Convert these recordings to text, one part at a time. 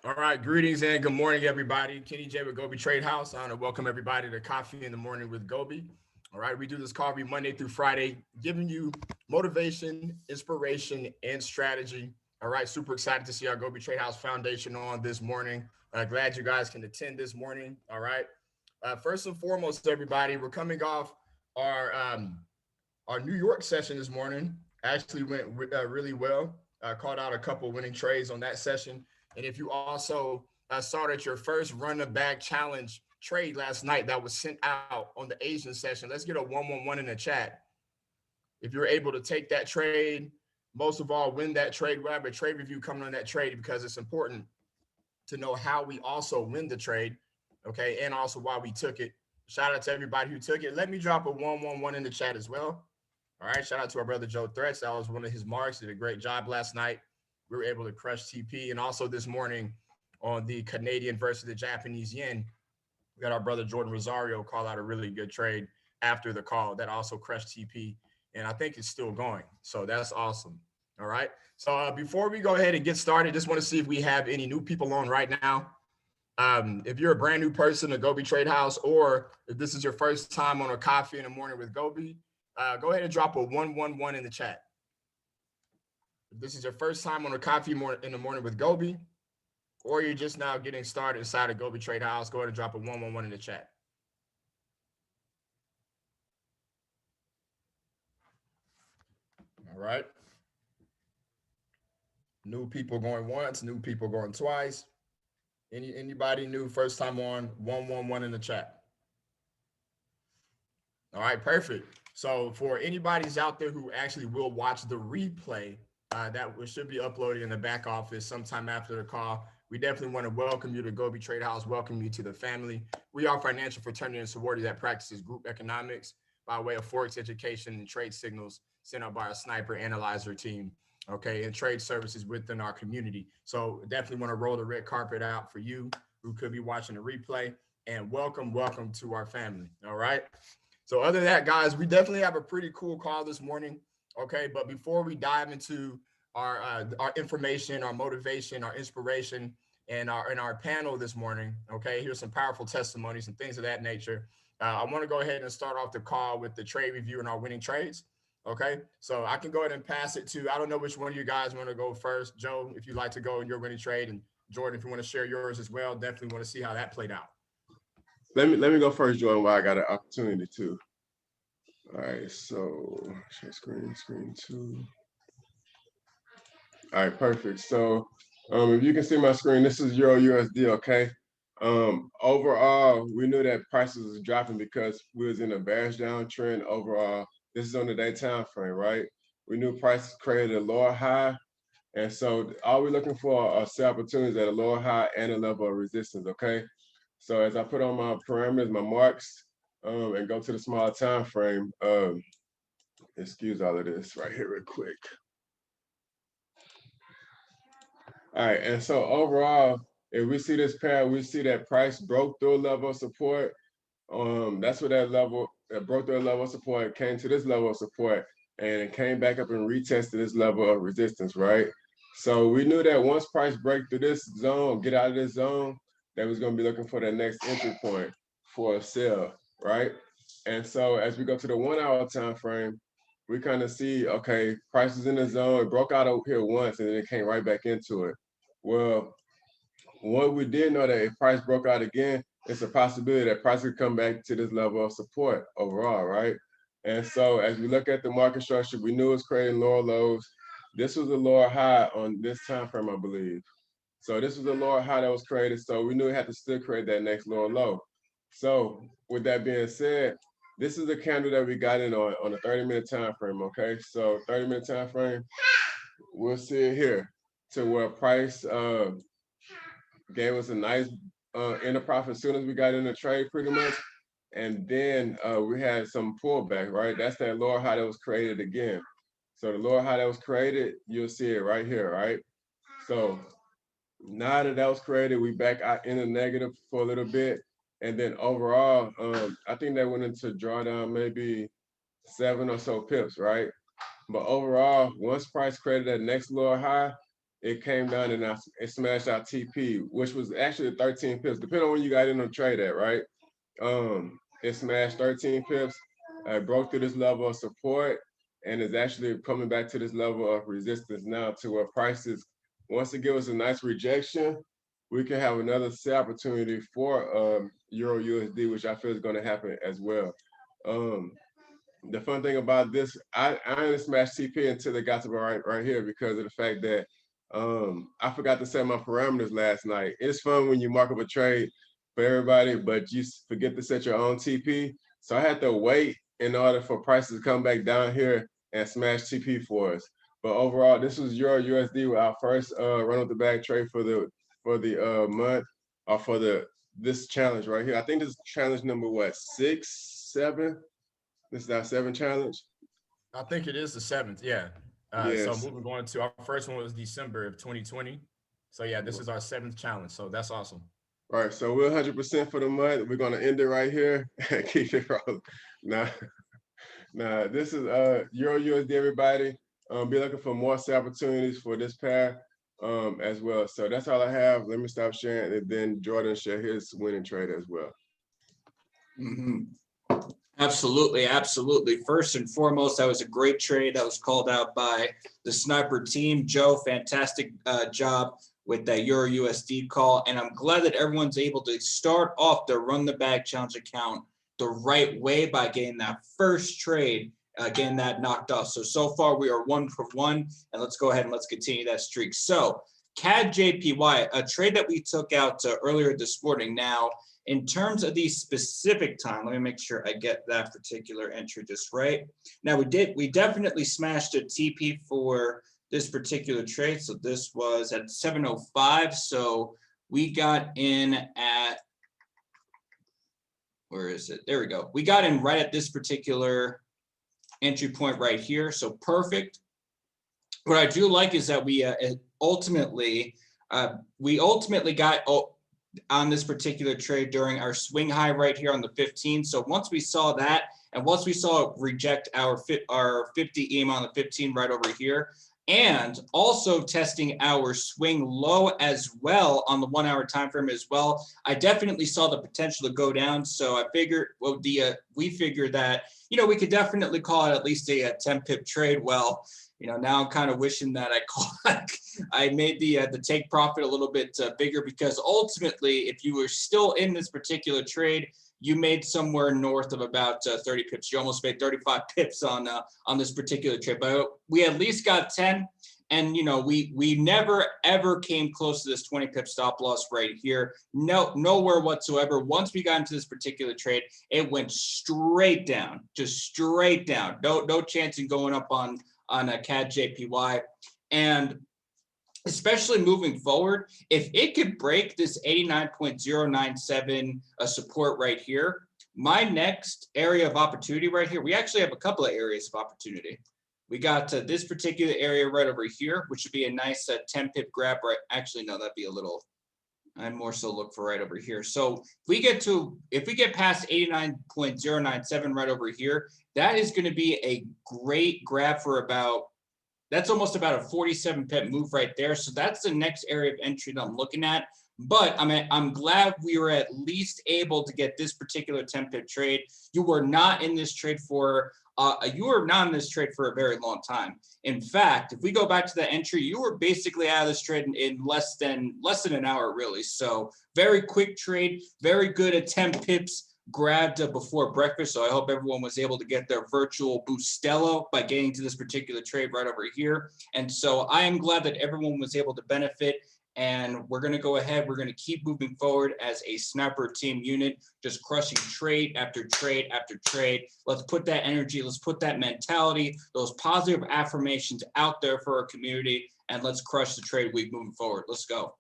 All right, greetings and good morning, everybody. Kenny J with GOBE Trade House. I want to welcome everybody to Coffee in the Morning with GOBE. All right, we do this call every Monday through Friday, giving you motivation, inspiration, and strategy. All right, super excited to see our GOBE Trade House Foundation on this morning. Glad you guys can attend this morning. All right, first and foremost, everybody, we're coming off our um, our New York session this morning. Actually went really well. Called out a couple winning trades on that session. And if you also saw that your first run the back challenge trade last night that was sent out on the Asian session, let's get a 111 in the chat. If you're able to take that trade, most of all, win that trade. We'll have a trade review coming on that trade because it's important to know how we also win the trade, okay, and also why we took it. Shout out to everybody who took it. Let me drop a 111 in the chat as well. All right, shout out to our brother Joe Threats. That was one of his marks. Did a great job last night. We were able to crush TP. And also this morning on the Canadian versus the Japanese yen, we got our brother Jordan Rosario call out a really good trade after the call that also crushed TP. And I think it's still going. So that's awesome. All right. So before we go ahead and get started, just want to see if we have any new people on right now. If you're a brand new person to GOBE Trade House, or if this is your first time on a coffee in the morning with GOBE, go ahead and drop a 111 in the chat. If this is your first time on a coffee in the morning with GOBE, or you're just now getting started inside of GOBE Trade House, go ahead and drop a 111 in the chat. All right. New people going once, new people going twice. Anybody new first time on, 111 in the chat. All right, perfect. So for anybody's out there who actually will watch the replay, that should be uploaded in the back office sometime after the call. We definitely want to welcome you to GOBE Trade House, welcome you to the family. We are financial fraternity and sorority that practices group economics by way of forex education and trade signals sent out by our sniper analyzer team, okay, and trade services within our community. So definitely want to roll the red carpet out for you who could be watching the replay, and welcome to our family, all right? So other than that, guys, we definitely have a pretty cool call this morning. Okay, but before we dive into our information, our motivation, our inspiration, and our panel this morning, okay, here's some powerful testimonies and things of that nature. I want to go ahead and start off the call with the trade review and our winning trades. Okay, so I can go ahead and pass it to, I don't know which one of you guys want to go first. Joe, if you'd like to go in your winning trade, and Jordan, if you want to share yours as well, definitely want to see how that played out. Let me go first, Jordan, while I got an opportunity to. All right, so share screen two. All right, perfect. So if you can see my screen, this is Euro USD, okay? Overall, we knew that prices was dropping because we was in a bearish downtrend overall. This is on the day time frame, right? We knew prices created a lower high. And so all we're looking for are sell opportunities at a lower high and a level of resistance, okay? So as I put on my parameters, my marks, and go to the smaller time frame, excuse all of this right here real quick. All right, and so overall, if we see this pair, we see that price broke through a level of support. That's what that level, that broke through a level of support, came to this level of support, and it came back up and retested this level of resistance, right? So we knew that once price break through this zone, get out of this zone, that was going to be looking for that next entry point for a sell, right? And so as we go to the 1 hour time frame, we kind of see, okay, price is in the zone, it broke out over here once, and then it came right back into it. Well, what we did know that if price broke out again, it's a possibility that price could come back to this level of support overall, right? And so as we look at the market structure, we knew it was creating lower lows. This was a lower high on this time frame, I believe. So this was a lower high that was created. So we knew it had to still create that next lower low. So with that being said, this is the candle that we got in on a 30-minute time frame, okay? So 30-minute time frame, we'll see it here to where price gave us a nice enter profit as soon as we got in the trade pretty much. And then we had some pullback, right? That's that lower high that was created again. So the lower high that was created, you'll see it right here, right? So now that was created, we back out in the negative for a little bit. And then overall, I think that went into drawdown maybe 7 or so pips, right? But overall, once price created that next lower high, it came down and it smashed our TP, which was actually 13 pips, depending on when you got in on trade at, right? It smashed 13 pips, broke through this level of support, and is actually coming back to this level of resistance now to where prices, once it gives us a nice rejection, we can have another sell opportunity for Euro USD, which I feel is going to happen as well. The fun thing about this, I only smashed TP until they got to right here because of the fact that I forgot to set my parameters last night. It's fun when you mark up a trade for everybody, but you forget to set your own TP. So I had to wait in order for prices to come back down here and smash TP for us. But overall, this was Euro USD with our first run of the bag trade for the month, or for this challenge right here. I think this is challenge number what, 6, 7? This is our 7th challenge. I think it is the 7th. Yeah. So Yes. moving on to our first one was December of 2020. So yeah, this is our 7th challenge. So that's awesome. All right, so we're 100% for the month. We're gonna end it right here and keep it rolling. Now, this is Euro USD, everybody. Be looking for more sell opportunities for this pair as well. So that's all I have. Let me stop sharing, and then Jordan share his winning trade as well. Absolutely, absolutely. First and foremost, that was a great trade that was called out by the sniper team. Joe, fantastic job with that Euro USD call. And I'm glad that everyone's able to start off their Run the Bag Challenge account the right way by getting that first trade, getting that knocked off. So far we are 1 for 1, and let's go ahead and let's continue that streak. So CAD JPY, a trade that we took out earlier this morning. Now, in terms of the specific time, let me make sure I get that particular entry just right. Now we definitely smashed a TP for this particular trade. So this was at 7:05. So we got in at, where is it? There we go. We got in right at this particular entry point right here. So perfect. What I do like is that we ultimately got on this particular trade during our swing high right here on the 15. So once we saw that, and once we saw it reject our 50 EM on the 15 right over here, and also testing our swing low as well on the 1 hour time frame as well, I definitely saw the potential to go down. So I figured, well, we figured that, you know, we could definitely call it at least a 10 pip trade. Well, you know, now I'm kind of wishing that I made the take profit a little bit bigger, because ultimately, if you were still in this particular trade, you made somewhere north of about 30 pips. You almost made 35 pips on this particular trade, but we at least got 10. And, you know, we never, ever came close to this 20 pip stop loss right here. No, nowhere whatsoever. Once we got into this particular trade, it went straight down, just straight down. No chance in going up on a CAD JPY. And especially moving forward, if it could break this 89.097 support right here, my next area of opportunity right here, we actually have a couple of areas of opportunity. We got this particular area right over here, which would be a nice 10 pip grab. Right? Actually, no, that'd be a little, I'd more so look for right over here. So if we get past 89.097 right over here, that is going to be a great grab for about, that's almost about a 47 pip move right there. So that's the next area of entry that I'm looking at. But I'm glad we were at least able to get this particular 10 pip trade. You were not in this trade for a very long time. In fact, if we go back to the entry, you were basically out of this trade in less than an hour, really. So very quick trade, very good at 10 pips grabbed before breakfast. So I hope everyone was able to get their virtual Bustelo by getting to this particular trade right over here. And so I am glad that everyone was able to benefit. And we're going to go ahead. We're going to keep moving forward as a sniper team unit, just crushing trade after trade after trade. Let's put that energy, let's put that mentality, those positive affirmations out there for our community, and let's crush the trade week moving forward. Let's go.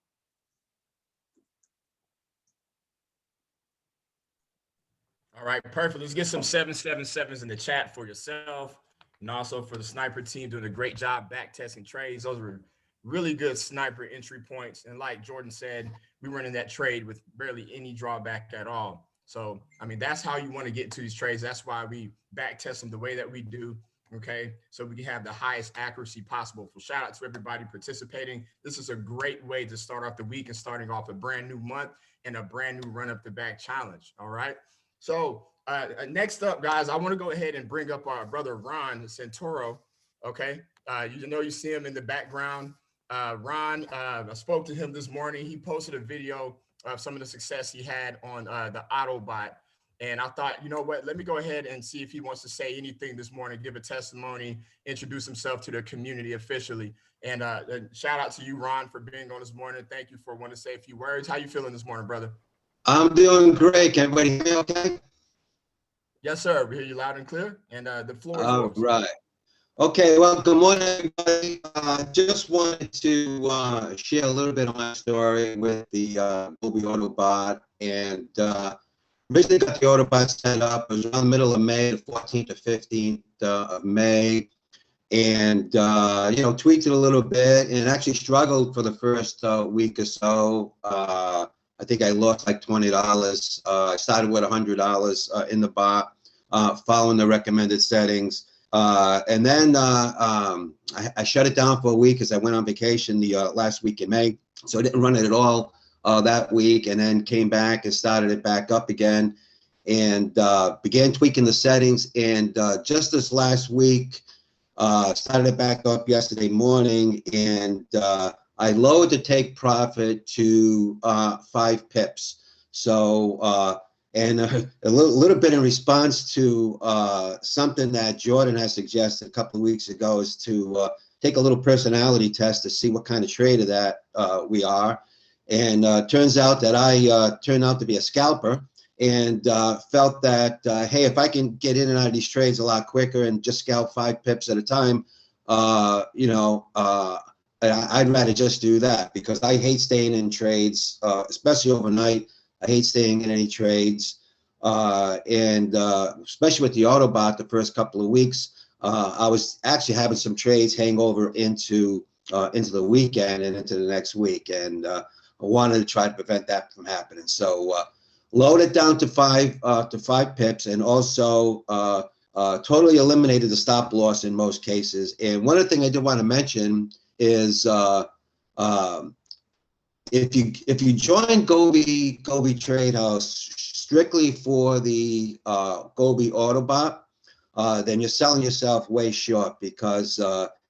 All right, perfect. Let's get some 777s in the chat for yourself, and also for the sniper team doing a great job back testing trades. Those were really good sniper entry points. And like Jordan said, we were in that trade with barely any drawback at all. So, I mean, that's how you want to get to these trades. That's why we back test them the way that we do. Okay, so we can have the highest accuracy possible. So shout out to everybody participating. This is a great way to start off the week and starting off a brand new month and a brand new run up the back challenge. All right. So next up, guys, I want to go ahead and bring up our brother Ron Santoro. Okay, you know you see him in the background. Ron, I spoke to him this morning. He posted a video of some of the success he had on the Autobot. And I thought, you know what, let me go ahead and see if he wants to say anything this morning, give a testimony, introduce himself to the community officially. And shout out to you, Ron, for being on this morning. Thank you for wanting to say a few words. How you feeling this morning, brother? I'm doing great. Can everybody hear me okay? Yes, sir. We hear you loud and clear. And the floor is All yours. right. Okay, well, good morning, everybody. Just wanted to share a little bit of my story with the GO.BE Autobot. And originally got the Autobot set up. It was around the middle of May, the 14th to 15th of May. And, you know, tweaked it a little bit and actually struggled for the first week or so. I think I lost like $20. I started with $100 in the bot, following the recommended settings. And then I shut it down for a week because I went on vacation the last week in May. So I didn't run it at all that week, and then came back and started it back up again and began tweaking the settings. And just this last week, started it back up yesterday morning, and I lowered the take profit to 5 pips. So, and a little bit in response to something that Jordan has suggested a couple of weeks ago, is to take a little personality test to see what kind of trader that we are. And turns out that I turned out to be a scalper, and felt that, hey, if I can get in and out of these trades a lot quicker and just scalp 5 pips at a time, you know, I'd rather just do that, because I hate staying in trades, especially overnight. I hate staying in any trades. And especially with the Autobot, the first couple of weeks, I was actually having some trades hang over into the weekend and into the next week. And I wanted to try to prevent that from happening. So load it down to 5 pips, and also totally eliminated the stop loss in most cases. And one other thing I did want to mention is if you join GOBE Trade House strictly for the GO.BE Autobot, then you're selling yourself way short, because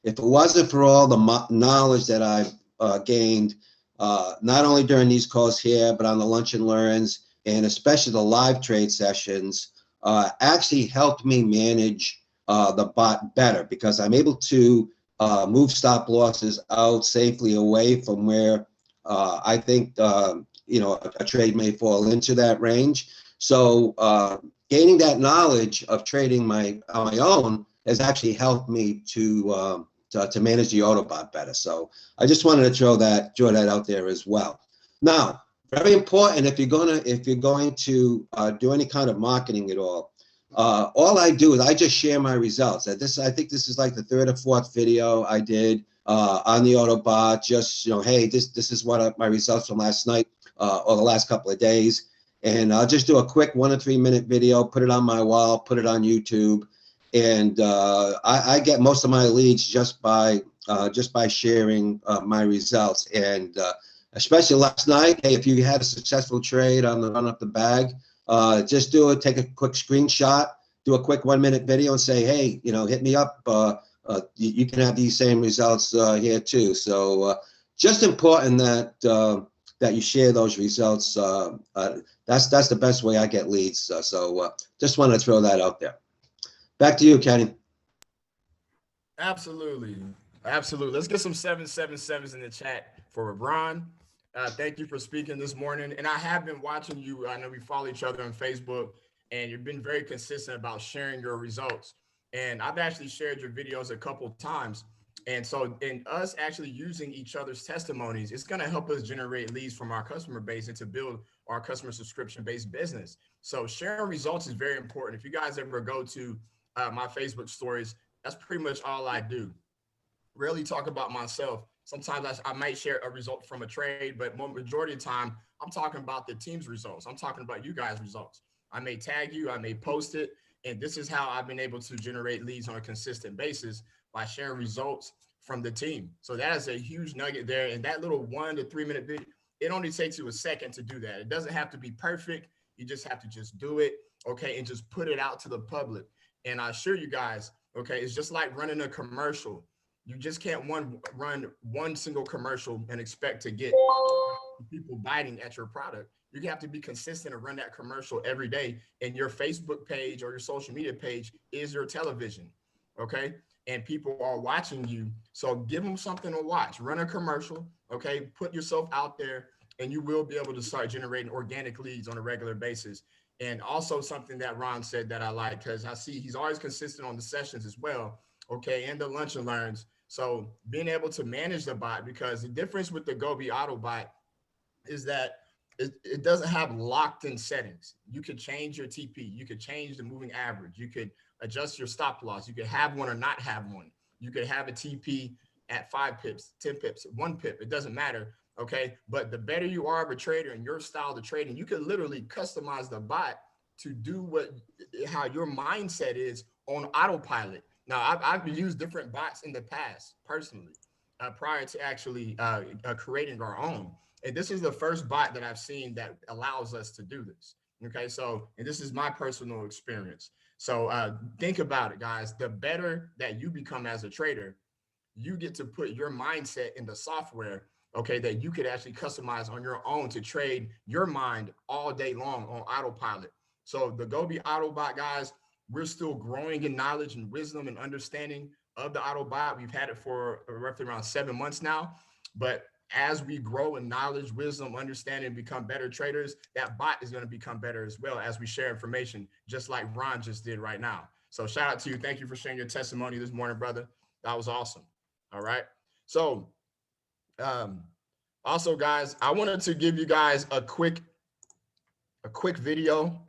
if it wasn't for all the knowledge that I've gained, not only during these calls here, but on the lunch and learns, and especially the live trade sessions, actually helped me manage the bot better, because I'm able to move stop losses out safely away from where I think you know, a trade may fall into that range. So gaining that knowledge of trading on my own has actually helped me to manage the Autobot better. So I just wanted to throw that out there as well. Now, very important, if you're going to do any kind of marketing at all I do is I just share my results. I think this is like the 3rd or 4th video I did on the Autobot. Just, you know, hey, this is what my results from last night or the last couple of days. And I'll just do a quick 1 or 3 minute video, put it on my wall, put it on YouTube. And I get most of my leads just by sharing my results. And especially last night, hey, if you had a successful trade on the run up the bag, just do it, take a quick screenshot, do a quick 1 minute video and say, hey, you know, hit me up. You can have these same results here too. So just important that that you share those results. That's the best way I get leads. So just want to throw that out there. Back to you, Kenny. Absolutely. Absolutely. Let's get some 777s in the chat for Ron. Thank you for speaking this morning. And I have been watching you. I know we follow each other on Facebook, and you've been very consistent about sharing your results. And I've actually shared your videos a couple of times. And so in us actually using each other's testimonies, it's going to help us generate leads from our customer base and to build our customer subscription-based business. So sharing results is very important. If you guys ever go to my Facebook stories, that's pretty much all I do. Rarely talk about myself. Sometimes I might share a result from a trade, but majority of the time, I'm talking about the team's results. I'm talking about you guys' results. I may tag you, I may post it, And this is how I've been able to generate leads on a consistent basis, by sharing results from the team. So that is a huge nugget there. And that little 1 to 3 minute video, it only takes you a second to do that. It doesn't have to be perfect. You just have to just do it, okay, and just put it out to the public. And I assure you guys, okay, it's just like running a commercial. You just can't run one single commercial and expect to get people biting at your product. You have to be consistent and run that commercial every day. And your Facebook page or your social media page is your television, okay? And people are watching you. So give them something to watch. Run a commercial, okay? Put yourself out there, and you will be able to start generating organic leads on a regular basis. And also something that Ron said that I like, because I see he's always consistent on the sessions as well, okay, and the lunch and learns. So being able to manage the bot, because the difference with the GO.BE Auto bot is that it doesn't have locked in settings. You could change your TP. You could change the moving average. You could adjust your stop loss. You could have one or not have one. You could have a TP at 5 pips, 10 pips, 1 pip. It doesn't matter. Okay. But the better you are of a trader and your style of trading, you could literally customize the bot to do how your mindset is on autopilot. Now, I've used different bots in the past personally, prior to actually creating our own. And this is the first bot that I've seen that allows us to do this. Okay, so, and this is my personal experience. So think about it, guys. The better that you become as a trader, you get to put your mindset in the software, okay, that you could actually customize on your own to trade your mind all day long on autopilot. So the GO.BE Autobot, guys, we're still growing in knowledge and wisdom and understanding of the Autobot. We've had it for roughly around 7 months now, but as we grow in knowledge, wisdom, understanding, and become better traders, that bot is going to become better as well as we share information, just like Ron just did right now. So shout out to you. Thank you for sharing your testimony this morning, brother. That was awesome. All right. So also, guys, I wanted to give you guys a quick video.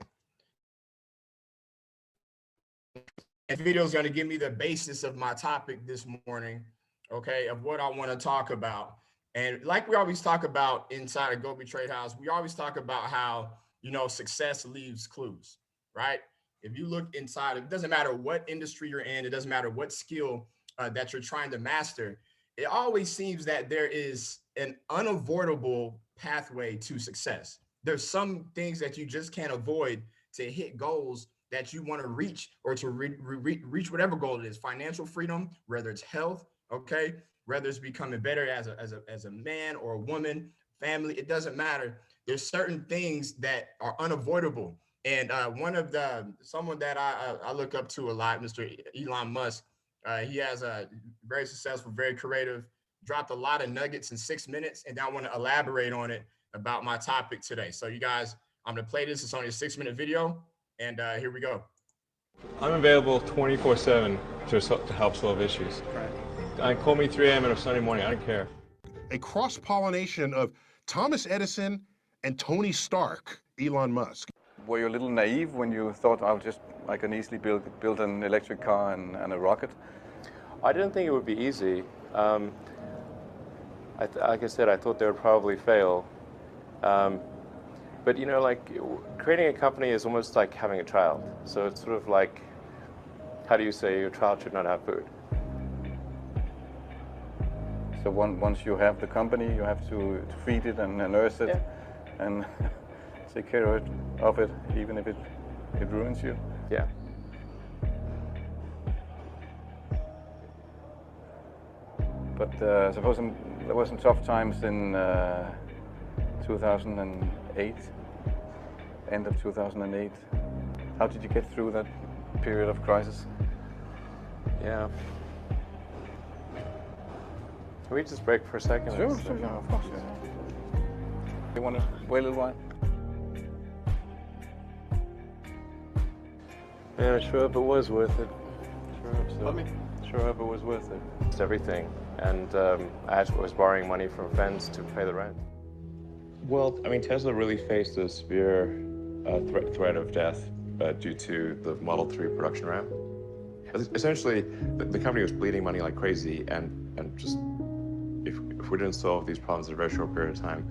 And video is going to give me the basis of my topic this morning, okay, of what I want to talk about. And like we always talk about inside of GO.BE Trade House, we always talk about how, you know, success leaves clues, right? If you look inside, it doesn't matter what industry you're in, it doesn't matter what skill that you're trying to master, it always seems that there is an unavoidable pathway to success. There's some things that you just can't avoid to hit goals that you want to reach, or to reach whatever goal it is, financial freedom, whether it's health, okay, whether it's becoming better as a man or a woman, family, it doesn't matter. There's certain things that are unavoidable. And someone that I look up to a lot, Mr. Elon Musk, he has a very successful, very creative, dropped a lot of nuggets in 6 minutes. And I want to elaborate on it about my topic today. So you guys, I'm going to play this. It's only a 6-minute video. And here we go. I'm available 24/7 to help solve issues. Right. Call me 3 a.m. on a Sunday morning. I don't care. A cross-pollination of Thomas Edison and Tony Stark, Elon Musk. Were you a little naive when you thought I can easily build an electric car and a rocket? I didn't think it would be easy. Like I said, I thought they would probably fail. But you know, like creating a company is almost like having a child. So it's sort of like, how do you say your child should not have food? So once you have the company, you have to feed it and nurse it, yeah, and take care of it, even if it ruins you. Yeah. But suppose there were some tough times in 2008, end of 2008. How did you get through that period of crisis? Yeah. Can we just break for a second? Sure, yeah, of course. Yeah. You want to wait a little while? Man, I sure hope it was worth it. Sure hope so. Let me. Sure hope it was worth it. It's everything. And I was borrowing money from friends to pay the rent. Well, I mean, Tesla really faced a severe threat of death due to the Model 3 production ramp. Essentially, the company was bleeding money like crazy, and just if we didn't solve these problems in a very short period of time,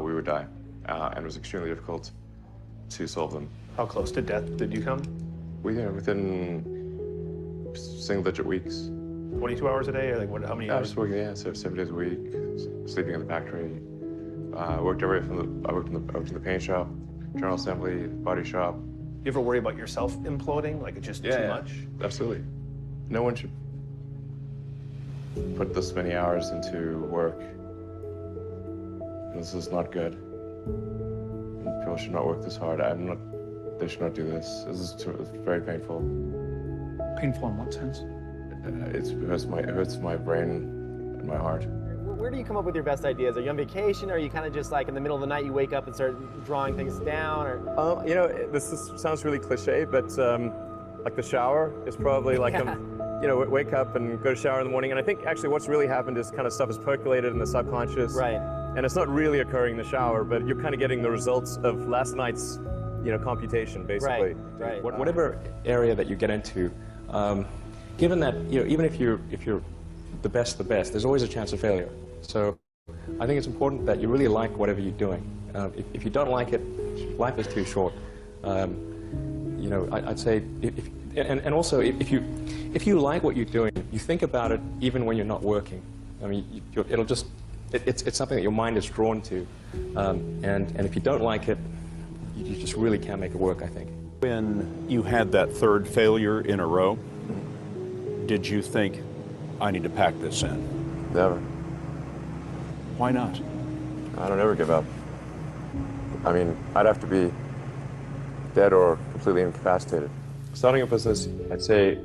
we would die. And it was extremely difficult to solve them. How close to death did you come? Within single-digit weeks. 22 hours a day, or like what? How many I hours? was working, yeah, so 7 days a week, sleeping in the factory. I worked in the paint shop, general assembly, body shop. Do you ever worry about yourself imploding? Like it's just too much? Absolutely. No one should put this many hours into work. This is not good. People should not work this hard. They should not do this. It's very painful. Painful in what sense? It hurts my brain and my heart. Where do you come up with your best ideas? Are you on vacation, or are you kind of just like in the middle of the night you wake up and start drawing things down? Or You know, sounds really cliche, but like the shower is probably like you know, wake up and go to shower in the morning. And I think actually what's really happened is kind of stuff is percolated in the subconscious. Right. And it's not really occurring in the shower, but you're kind of getting the results of last night's, you know, computation, basically. Right. Whatever area that you get into, given that, you know, even if you're the best, there's always a chance of failure. So I think it's important that you really like whatever you're doing. If you don't like it, life is too short. You know, I'd say, and also if you like what you're doing, you think about it even when you're not working. I mean, it's something that your mind is drawn to, and if you don't like it, you just really can't make it work, I think. When you had that third failure in a row, did you think, I need to pack this in? Never. Why not? I don't ever give up. I mean, I'd have to be dead or completely incapacitated. Starting a business, I'd say,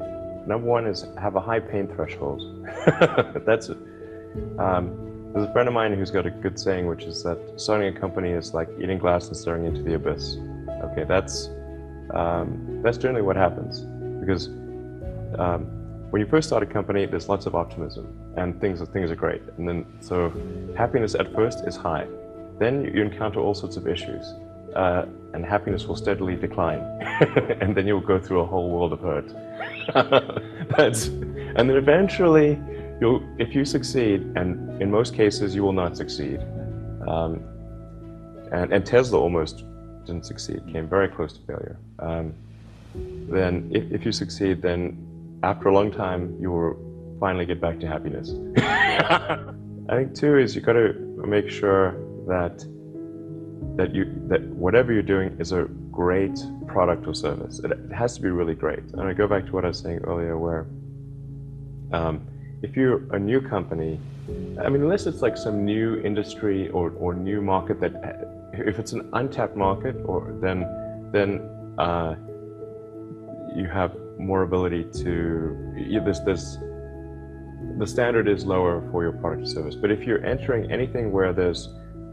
number one is have a high pain threshold. That's it. There's a friend of mine who's got a good saying, which is that starting a company is like eating glass and staring into the abyss. Okay, that's generally what happens, because when you first start a company, there's lots of optimism and things are great, and then so happiness at first is high. Then you encounter all sorts of issues, and happiness will steadily decline, and then you'll go through a whole world of hurt. And then eventually, if you succeed, and in most cases you will not succeed, and Tesla almost didn't succeed, came very close to failure. Then if you succeed, then after a long time you will finally get back to happiness. I think too is you got to make sure that whatever you're doing is a great product or service. It has to be really great. And I go back to what I was saying earlier, where if you're a new company, I mean, unless it's like some new industry or new market that, if it's an untapped market, or then you have more ability to, the standard is lower for your product or service. But if you're entering anything where there's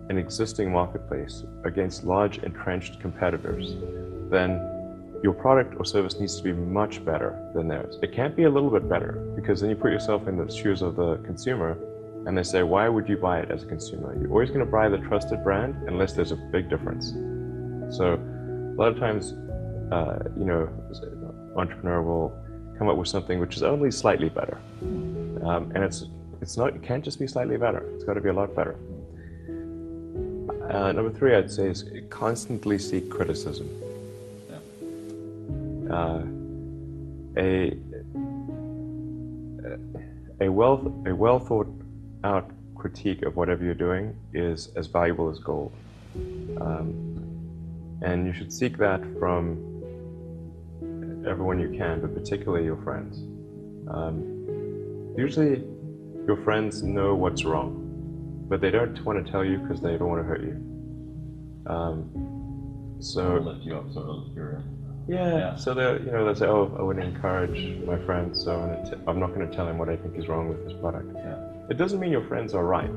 an existing marketplace against large entrenched competitors, then your product or service needs to be much better than theirs. It can't be a little bit better, because then you put yourself in the shoes of the consumer, and they say, why would you buy it as a consumer? You're always going to buy the trusted brand unless there's a big difference. So a lot of times, you know, an entrepreneur will come up with something which is only slightly better. And it can't just be slightly better. It's got to be a lot better. Number three, I'd say, is constantly seek criticism. A well thought out critique of whatever you're doing is as valuable as gold. And you should seek that from everyone you can, but particularly your friends. Usually your friends know what's wrong, but they don't want to tell you because they don't want to hurt you. So lift you up, sort of so they say, oh, I wouldn't encourage my friend, so I'm not going to tell him what I think is wrong with this product. It doesn't mean your friends are right,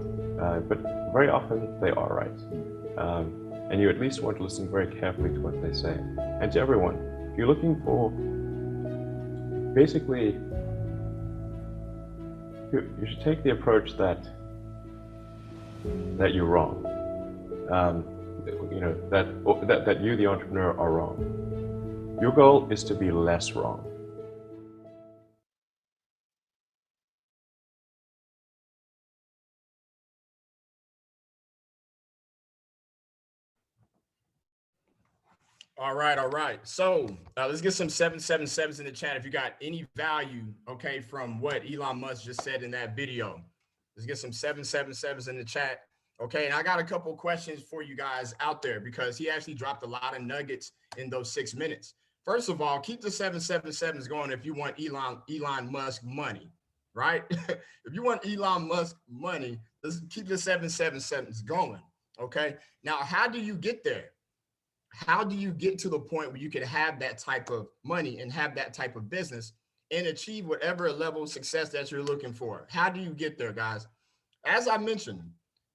but very often they are right. And you at least want to listen very carefully to what they say. And to everyone, if you're looking for, basically, you should take the approach that you're wrong. You know, that you, the entrepreneur, are wrong. Your goal is to be less wrong. All right, all right. So let's get some 777s in the chat if you got any value, okay, from what Elon Musk just said in that video. Let's get some 777s in the chat, okay? And I got a couple questions for you guys out there because he actually dropped a lot of nuggets in those 6 minutes. First of all, keep the 777s going if you want Elon Musk money, right? If you want Elon Musk money, let's keep the 777s going, okay? Now, how do you get there? How do you get to the point where you can have that type of money and have that type of business and achieve whatever level of success that you're looking for? How do you get there, guys? As I mentioned,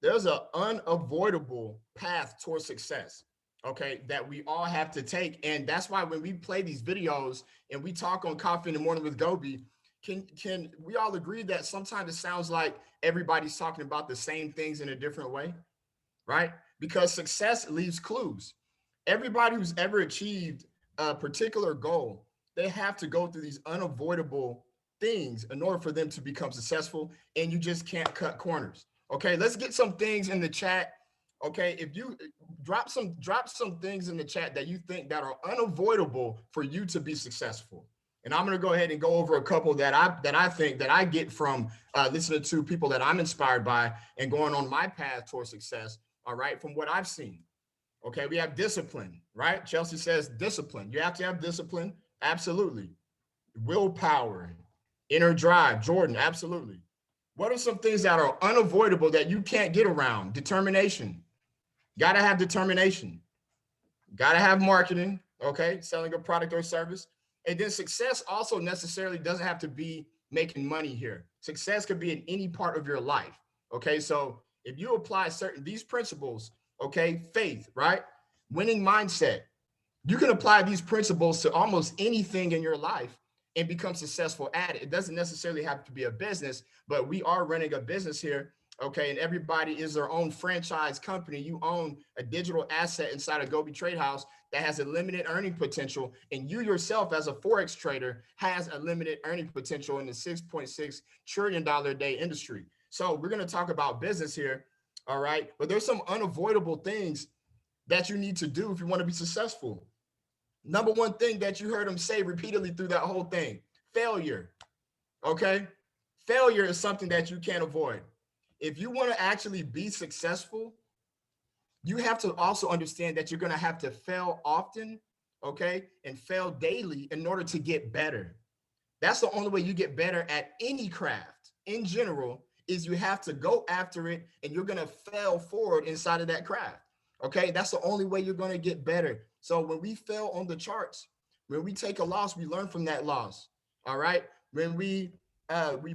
there's an unavoidable path towards success, okay, that we all have to take. And that's why when we play these videos and we talk on Coffee in the Morning with GOBE, can we all agree that sometimes it sounds like everybody's talking about the same things in a different way, right? Because success leaves clues. Everybody who's ever achieved a particular goal, they have to go through these unavoidable things in order for them to become successful, and you just can't cut corners. Okay, let's get some things in the chat. Okay, if you drop some things in the chat that you think that are unavoidable for you to be successful. And I'm going to go ahead and go over a couple that I think that I get from listening to people that I'm inspired by and going on my path towards success. All right, from what I've seen. Okay, we have discipline, right? Chelsea says discipline. You have to have discipline. Absolutely. Willpower, inner drive. Jordan, absolutely. What are some things that are unavoidable that you can't get around? Determination. Got to have determination. Got to have marketing, okay? Selling a product or service. And then success also necessarily doesn't have to be making money here. Success could be in any part of your life, okay? So if you apply these principles, okay, faith, right? Winning mindset. You can apply these principles to almost anything in your life and become successful at it. It doesn't necessarily have to be a business, but we are running a business here, okay? And everybody is their own franchise company. You own a digital asset inside of GO.BE Trade House that has a limited earning potential. And you yourself as a Forex trader has a limited earning potential in the $6.6 trillion a day industry. So we're going to talk about business here. All right. But there's some unavoidable things that you need to do if you want to be successful. Number one thing that you heard him say repeatedly through that whole thing, failure. Okay. Failure is something that you can't avoid. If you want to actually be successful, you have to also understand that you're going to have to fail often. Okay. And fail daily in order to get better. That's the only way you get better at any craft in general. Is you have to go after it and you're going to fail forward inside of that craft. Okay, that's the only way you're going to get better. So when we fail on the charts, when we take a loss, we learn from that loss. All right, when we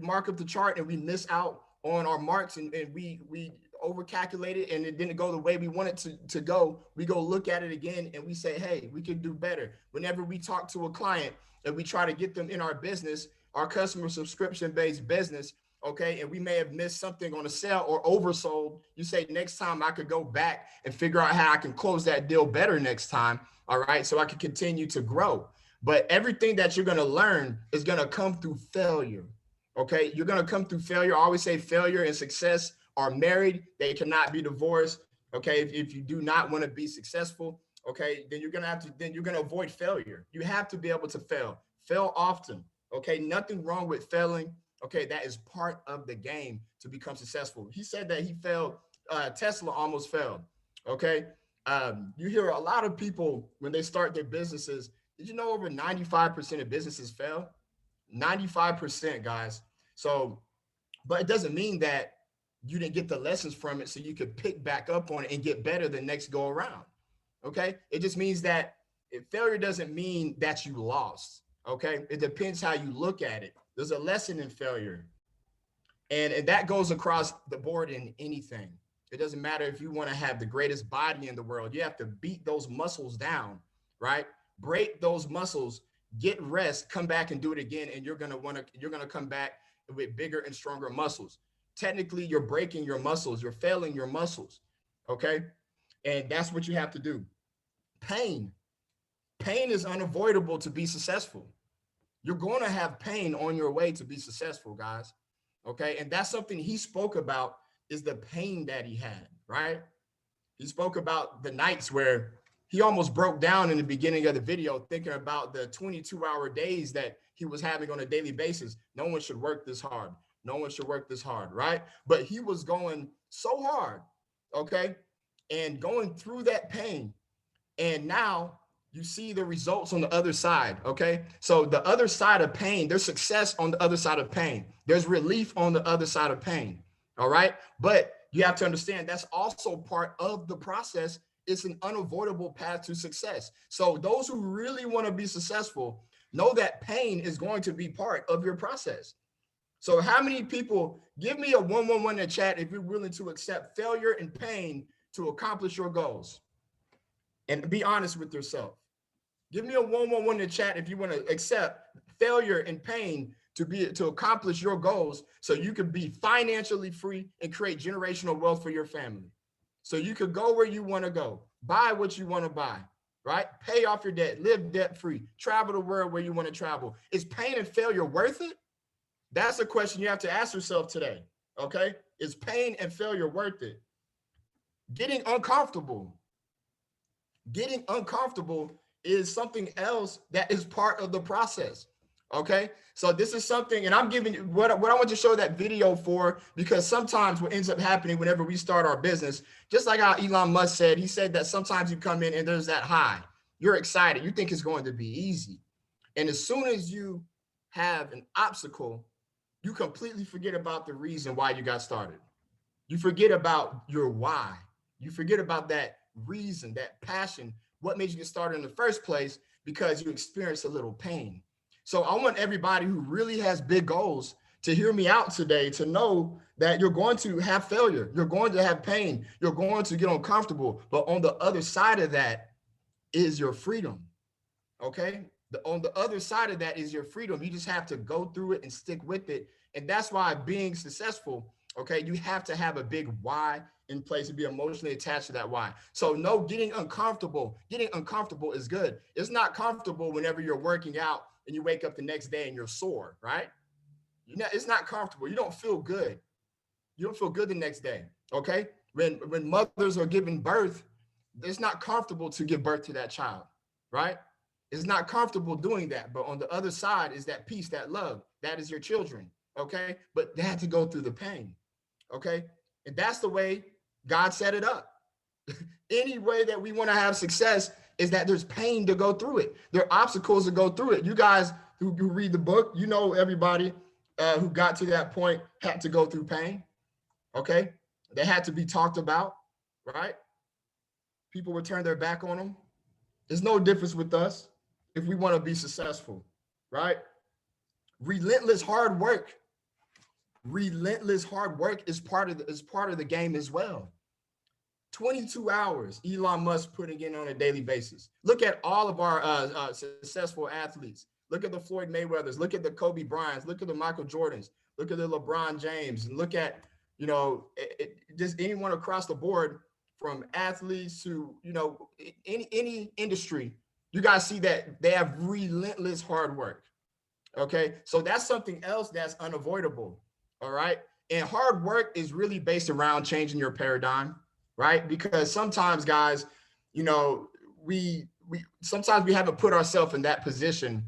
mark up the chart and we miss out on our marks and we over calculated and it didn't go the way we want it to go, we go look at it again and we say, hey, we could do better. Whenever we talk to a client and we try to get them in our business, our customer subscription-based business, okay, and we may have missed something on a sale or oversold, you say next time I could go back and figure out how I can close that deal better next time, all right, so I can continue to grow. But everything that you're going to learn is going to come through failure, okay? You're going to come through failure. I always say failure and success are married. They cannot be divorced, okay? If you do not want to be successful, okay, then you're going to avoid failure. You have to be able to fail often, okay? Nothing wrong with failing. Okay, that is part of the game to become successful. He said that he failed. Tesla almost failed. Okay, you hear a lot of people when they start their businesses. Did you know over 95% of businesses fail? 95%, guys. So, but it doesn't mean that you didn't get the lessons from it so you could pick back up on it and get better the next go around. Okay, it just means that failure doesn't mean that you lost. Okay, it depends how you look at it. There's a lesson in failure. And that goes across the board in anything. It doesn't matter if you want to have the greatest body in the world. You have to beat those muscles down, right? Break those muscles, get rest, come back and do it again. And you're going to come back with bigger and stronger muscles. Technically, you're breaking your muscles. You're failing your muscles. Okay. And that's what you have to do. Pain is unavoidable to be successful. You're going to have pain on your way to be successful, guys. Okay. And that's something he spoke about, is the pain that he had, right? He spoke about the nights where he almost broke down in the beginning of the video, thinking about the 22-hour days that he was having on a daily basis. No one should work this hard. No one should work this hard, right? But he was going so hard, okay? And going through that pain. And now you see the results on the other side, okay? So the other side of pain, there's success on the other side of pain. There's relief on the other side of pain, all right? But you have to understand that's also part of the process. It's an unavoidable path to success. So those who really want to be successful know that pain is going to be part of your process. So how many people, give me a 111 in the chat if you're willing to accept failure and pain to accomplish your goals? And be honest with yourself. Give me a 111 in the chat if you want to accept failure and pain to accomplish your goals so you can be financially free and create generational wealth for your family. So you could go where you want to go, buy what you want to buy, right? Pay off your debt, live debt free, travel the world where you want to travel. Is pain and failure worth it? That's a question you have to ask yourself today, okay? Is pain and failure worth it? Getting uncomfortable is something else that is part of the process, okay? So this is something, and I'm giving you what I want to show that video for, because sometimes what ends up happening whenever we start our business, just like how Elon Musk said, he said that sometimes you come in and there's that high. You're excited. You think it's going to be easy. And as soon as you have an obstacle, you completely forget about the reason why you got started. You forget about your why. You forget about that reason, that passion, what made you get started in the first place, because you experienced a little pain. So I want everybody who really has big goals to hear me out today, to know that you're going to have failure. You're going to have pain. You're going to get uncomfortable. But on the other side of that is your freedom, okay? On the other side of that is your freedom. You just have to go through it and stick with it. And that's why being successful, okay, you have to have a big why in place to be emotionally attached to that why. So no, getting uncomfortable is good. It's not comfortable whenever you're working out and you wake up the next day and you're sore, right? It's not comfortable. You don't feel good. You don't feel good the next day, okay? When mothers are giving birth, it's not comfortable to give birth to that child, right? It's not comfortable doing that. But on the other side is that peace, that love. That is your children, okay? But they had to go through the pain, okay? And that's the way God set it up. Any way that we want to have success is that there's pain to go through it. There are obstacles to go through it. You guys who read the book, you know everybody who got to that point had to go through pain, okay? They had to be talked about, right? People would turn their back on them. There's no difference with us if we want to be successful, right? Relentless hard work is part of the game as well. 22 hours Elon Musk putting in on a daily basis. Look at all of our successful athletes. Look at the Floyd Mayweathers. Look at the Kobe Bryants. Look at the Michael Jordans. Look at the LeBron James. And look at, just anyone across the board, from athletes to, any industry. You guys see that they have relentless hard work. Okay, so that's something else that's unavoidable. All right, and hard work is really based around changing your paradigm, right? Because sometimes, guys, we sometimes we haven't put ourselves in that position,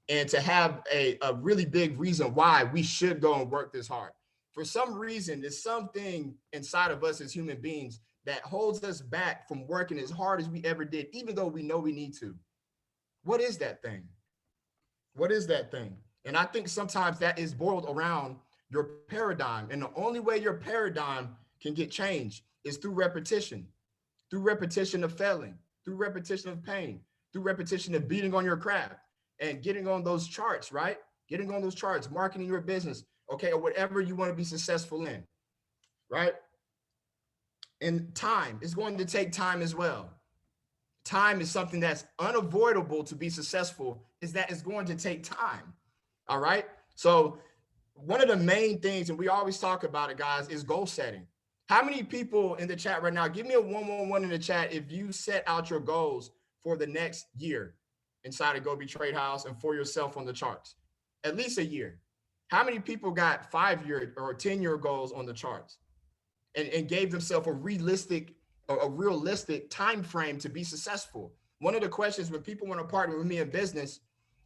and to have a really big reason why we should go and work this hard. For some reason, there's something inside of us as human beings that holds us back from working as hard as we ever did, even though we know we need to. What is that thing? What is that thing? And I think sometimes that is boiled around your paradigm. And the only way your paradigm can get changed is through repetition of failing, through repetition of pain, through repetition of beating on your craft and getting on those charts, right? Getting on those charts, marketing your business, okay, or whatever you want to be successful in, right? And time is going to take time as well. Time is something that's unavoidable to be successful, is that it's going to take time. All right. So one of the main things, and we always talk about it, guys, is goal setting. How many people in the chat right now, give me a 111 in the chat if you set out your goals for the next year inside of GO.BE Trade House and for yourself on the charts, at least a year. How many people got 5-year or 10-year goals on the charts and gave themselves a realistic a realistic time frame to be successful. One of the questions when people want to partner with me in business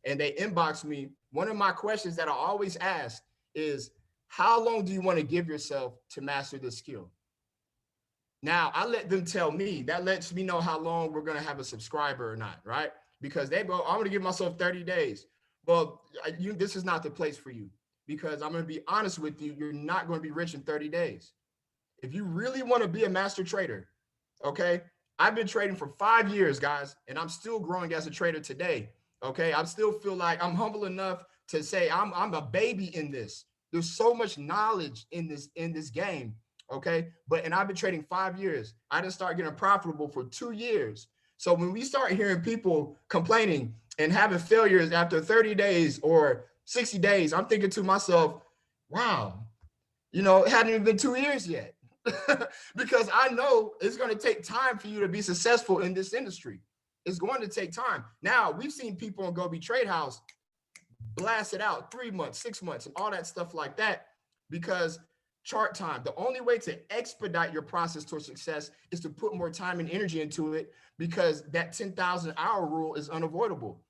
and they inbox me, one of my questions that I always ask is, how long do you want to give yourself to master this skill? Now, I let them tell me. That lets me know how long we're going to have a subscriber or not, right? Because they go, I'm going to give myself 30 days. Well, this is not the place for you, because I'm going to be honest with you. You're not going to be rich in 30 days. If you really want to be a master trader, okay, I've been trading for 5 years, guys, and I'm still growing as a trader today. Okay, I still feel like I'm humble enough to say I'm a baby in this. There's so much knowledge in this game. Okay, and I've been trading 5 years. I didn't start getting profitable for 2 years. So when we start hearing people complaining and having failures after 30 days or 60 days, I'm thinking to myself, wow, it hadn't even been 2 years yet. Because I know it's going to take time for you to be successful in this industry. It's going to take time. Now, we've seen people on GO.BE Trade House blast it out 3 months, 6 months, and all that stuff like that, because chart time. The only way to expedite your process towards success is to put more time and energy into it, because that 10,000 hour rule is unavoidable.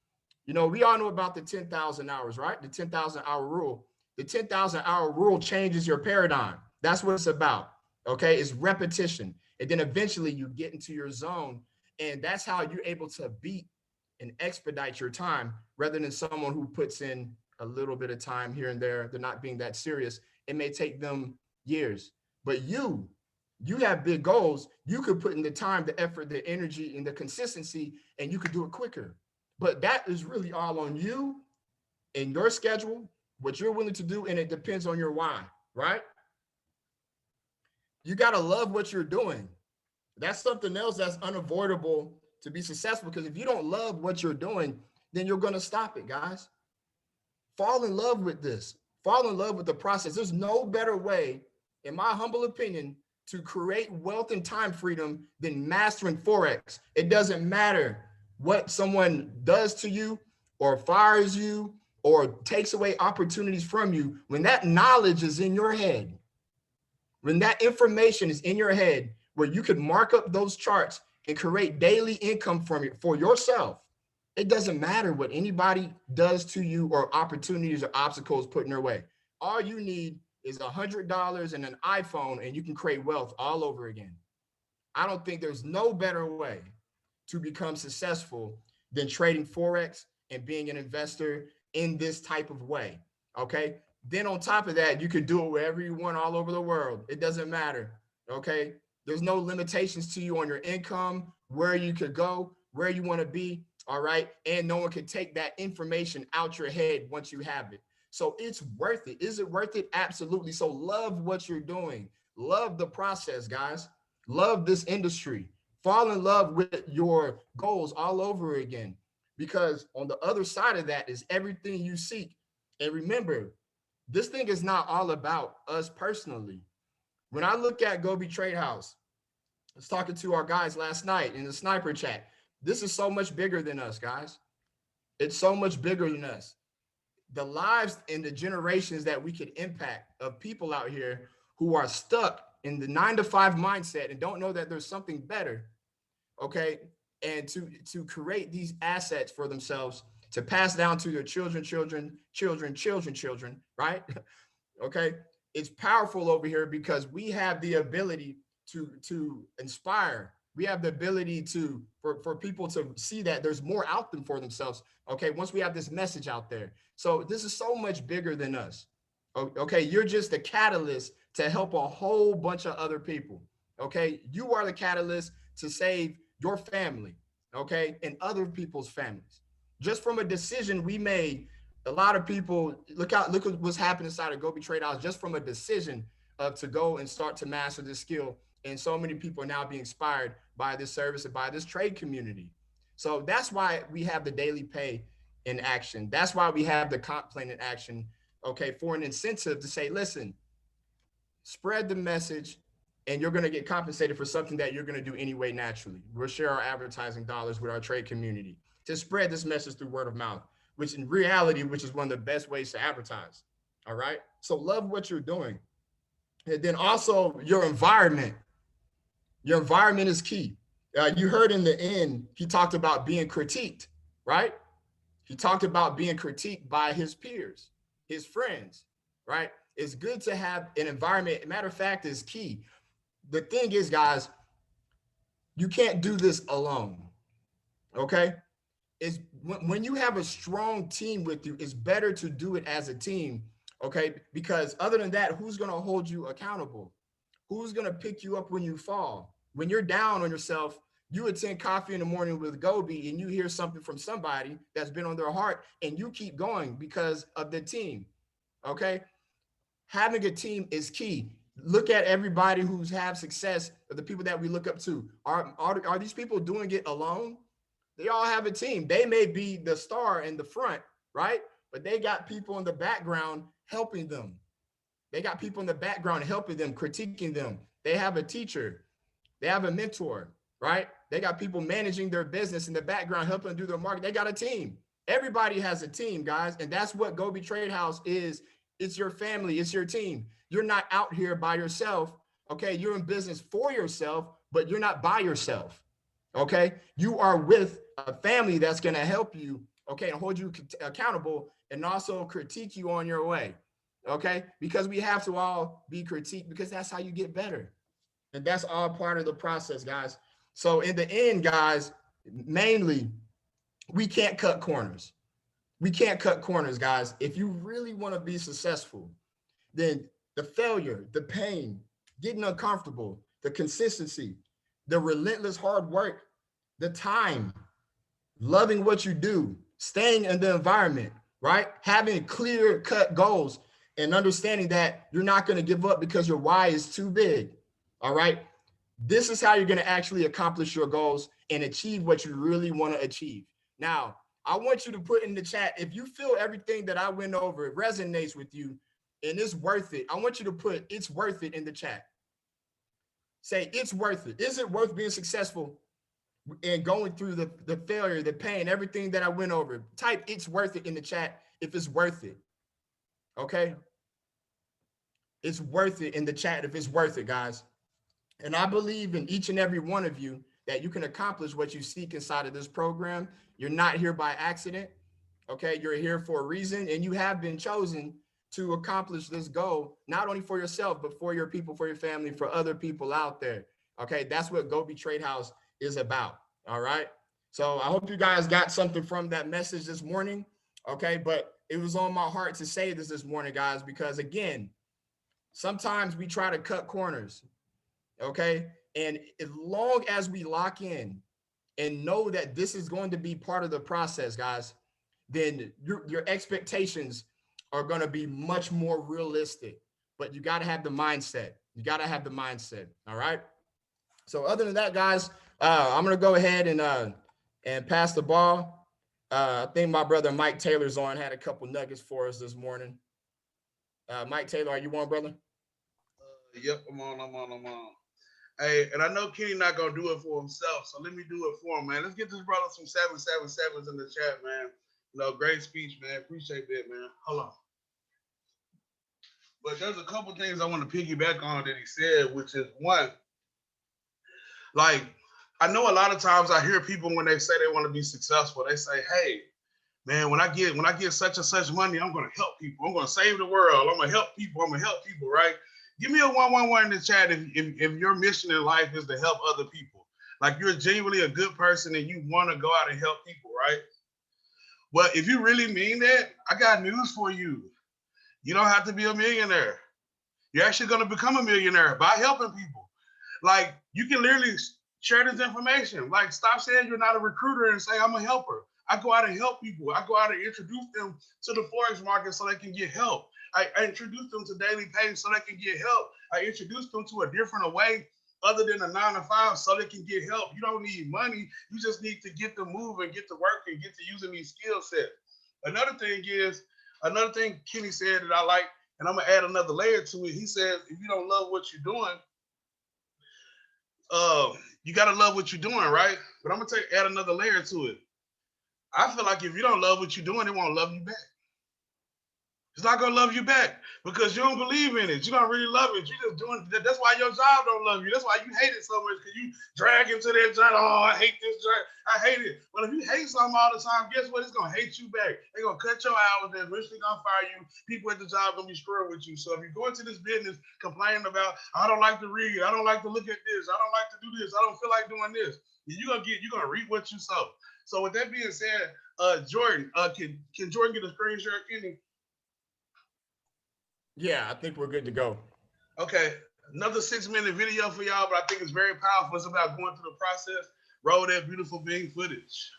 We all know about the 10,000 hours, right? The 10,000 hour rule. The 10,000 hour rule changes your paradigm. That's what it's about. Okay, it's repetition. And then eventually you get into your zone. And that's how you're able to beat and expedite your time, rather than someone who puts in a little bit of time here and there. They're not being that serious. It may take them years, but you have big goals. You could put in the time, the effort, the energy, and the consistency, and you could do it quicker. But that is really all on you and your schedule, what you're willing to do, and it depends on your why, right? You got to love what you're doing. That's something else that's unavoidable to be successful, because if you don't love what you're doing, then you're going to stop it, guys. Fall in love with this. Fall in love with the process. There's no better way, in my humble opinion, to create wealth and time freedom than mastering Forex. It doesn't matter what someone does to you or fires you or takes away opportunities from you. When that knowledge is in your head, when that information is in your head, where you could mark up those charts and create daily income from it for yourself, it doesn't matter what anybody does to you or opportunities or obstacles put in your way. All you need is $100 and an iPhone, and you can create wealth all over again. I don't think there's no better way to become successful than trading Forex and being an investor in this type of way. Okay. Then on top of that, you could do it wherever you want all over the world. It doesn't matter. Okay. There's no limitations to you on your income, where you could go, where you want to be. All right. And no one can take that information out your head once you have it. So it's worth it. Is it worth it? Absolutely. So love what you're doing. Love the process, guys. Love this industry. Fall in love with your goals all over again, because on the other side of that is everything you seek. And remember, this thing is not all about us personally. When I look at GO.BE Trade House, I was talking to our guys last night in the sniper chat. This is so much bigger than us, guys. It's so much bigger than us. The lives and the generations that we could impact of people out here who are stuck in the 9-to-5 mindset and don't know that there's something better, okay? And to create these assets for themselves to pass down to their children, right? Okay, it's powerful over here because we have the ability to inspire. We have the ability for people to see that there's more out them for themselves. Okay, once we have this message out there. So this is so much bigger than us. Okay, you're just a catalyst to help a whole bunch of other people. Okay, you are the catalyst to save your family, okay, and other people's families. Just from a decision we made, a lot of people, look at what's happening inside of GO.BE Trade House, just from a decision to go and start to master this skill. And so many people are now being inspired by this service and by this trade community. So that's why we have the daily pay in action. That's why we have the comp plan in action, okay, for an incentive to say, listen, spread the message and you're going to get compensated for something that you're going to do anyway naturally. We'll share our advertising dollars with our trade community to spread this message through word of mouth, which in reality, which is one of the best ways to advertise. All right. So love what you're doing. And then also your environment. Your environment is key. You heard in the end, he talked about being critiqued, right? He talked about being critiqued by his peers, his friends, right? It's good to have an environment. Matter of fact, is key. The thing is, guys, you can't do this alone, okay? Is when you have a strong team with you, it's better to do it as a team, okay? Because other than that, who's going to hold you accountable? Who's going to pick you up when you fall? When you're down on yourself, you attend Coffee in the Morning with GOBE and you hear something from somebody that's been on their heart and you keep going because of the team, okay? Having a team is key. Look at everybody who's have success, or the people that we look up to. Are these people doing it alone? They all have a team. They may be the star in the front, right? But they got people in the background helping them. They got people in the background helping them, critiquing them. They have a teacher. They have a mentor, right? They got people managing their business in the background, helping them do their market. They got a team. Everybody has a team, guys. And that's what GOBE Trade House is. It's your family. It's your team. You're not out here by yourself. Okay. You're in business for yourself, but you're not by yourself. Okay. You are with a family that's going to help you, okay, and hold you accountable and also critique you on your way. Okay. Because we have to all be critiqued because that's how you get better. And that's all part of the process, guys. So in the end, guys, mainly, we can't cut corners. We can't cut corners, guys. If you really want to be successful, then the failure, the pain, getting uncomfortable, the consistency, the relentless hard work, the time, loving what you do, staying in the environment, right? Having clear-cut goals and understanding that you're not going to give up because your why is too big, all right? This is how you're going to actually accomplish your goals and achieve what you really want to achieve. Now, I want you to put in the chat, if you feel everything that I went over resonates with you and it's worth it, I want you to put it's worth it in the chat. Say it's worth it. Is it worth being successful and going through the failure, the pain, everything that I went over? Type it's worth it in the chat if it's worth it. Okay? It's worth it in the chat if it's worth it, guys. And I believe in each and every one of you that you can accomplish what you seek inside of this program. You're not here by accident. Okay, you're here for a reason, and you have been chosen to accomplish this goal, not only for yourself, but for your people, for your family, for other people out there. Okay, that's what GOBE Trade House is about. All right. So I hope you guys got something from that message this morning. Okay, but it was on my heart to say this morning, guys, because again, sometimes we try to cut corners. Okay. And as long as we lock in and know that this is going to be part of the process, guys, then your expectations are going to be much more realistic. But you got to have the mindset. You got to have the mindset. All right. So other than that, guys, I'm going to go ahead and pass the ball. I think my brother Mike Taylor's on, had a couple nuggets for us this morning. Mike Taylor, are you on, brother? Yep, I'm on. Hey, and I know Kenny not gonna do it for himself, so let me do it for him, man. Let's get this brother some 777s in the chat, man. You know, great speech, man. Appreciate that, man. Hold on. But there's a couple things I want to piggyback on that he said, which is one, like, I know a lot of times I hear people when they say they want to be successful, they say, hey, man, when I get such and such money, I'm gonna help people. I'm gonna save the world. I'm gonna help people. Right? Give me a 111 in the chat if your mission in life is to help other people. Like you're genuinely a good person and you want to go out and help people, right? Well, if you really mean that, I got news for you. You don't have to be a millionaire. You're actually going to become a millionaire by helping people. Like you can literally share this information. Like stop saying you're not a recruiter and say I'm a helper. I go out and help people. I go out and introduce them to the forex market so they can get help. I introduce them to daily pay so they can get help. I introduce them to a different way other than a 9-to-5 so they can get help. You don't need money. You just need to get to moving, get to work, and get to using these skill sets. Another thing Kenny said that I like, and I'm going to add another layer to it. He said, if you don't love what you're doing, you got to love what you're doing, right? But I'm going to add another layer to it. I feel like if you don't love what you're doing, it won't love you back. It's not gonna love you back because you don't believe in it. You don't really love it. You just doing that. That's why your job don't love you. That's why you hate it so much because you drag into that job. Oh, I hate this job. I hate it. But if you hate something all the time, guess what? It's gonna hate you back. They're gonna cut your hours. They're eventually gonna fire you. People at the job gonna be screwing with you. So if you go into this business complaining about, I don't like to read, I don't like to look at this, I don't like to do this, I don't feel like doing this, you're gonna reap what you sow. So with that being said, Jordan, can Jordan get a screen share, Kenny? Yeah, I think we're good to go. Okay, another 6-minute video for y'all, but I think it's very powerful. It's about going through the process. Roll that beautiful being footage.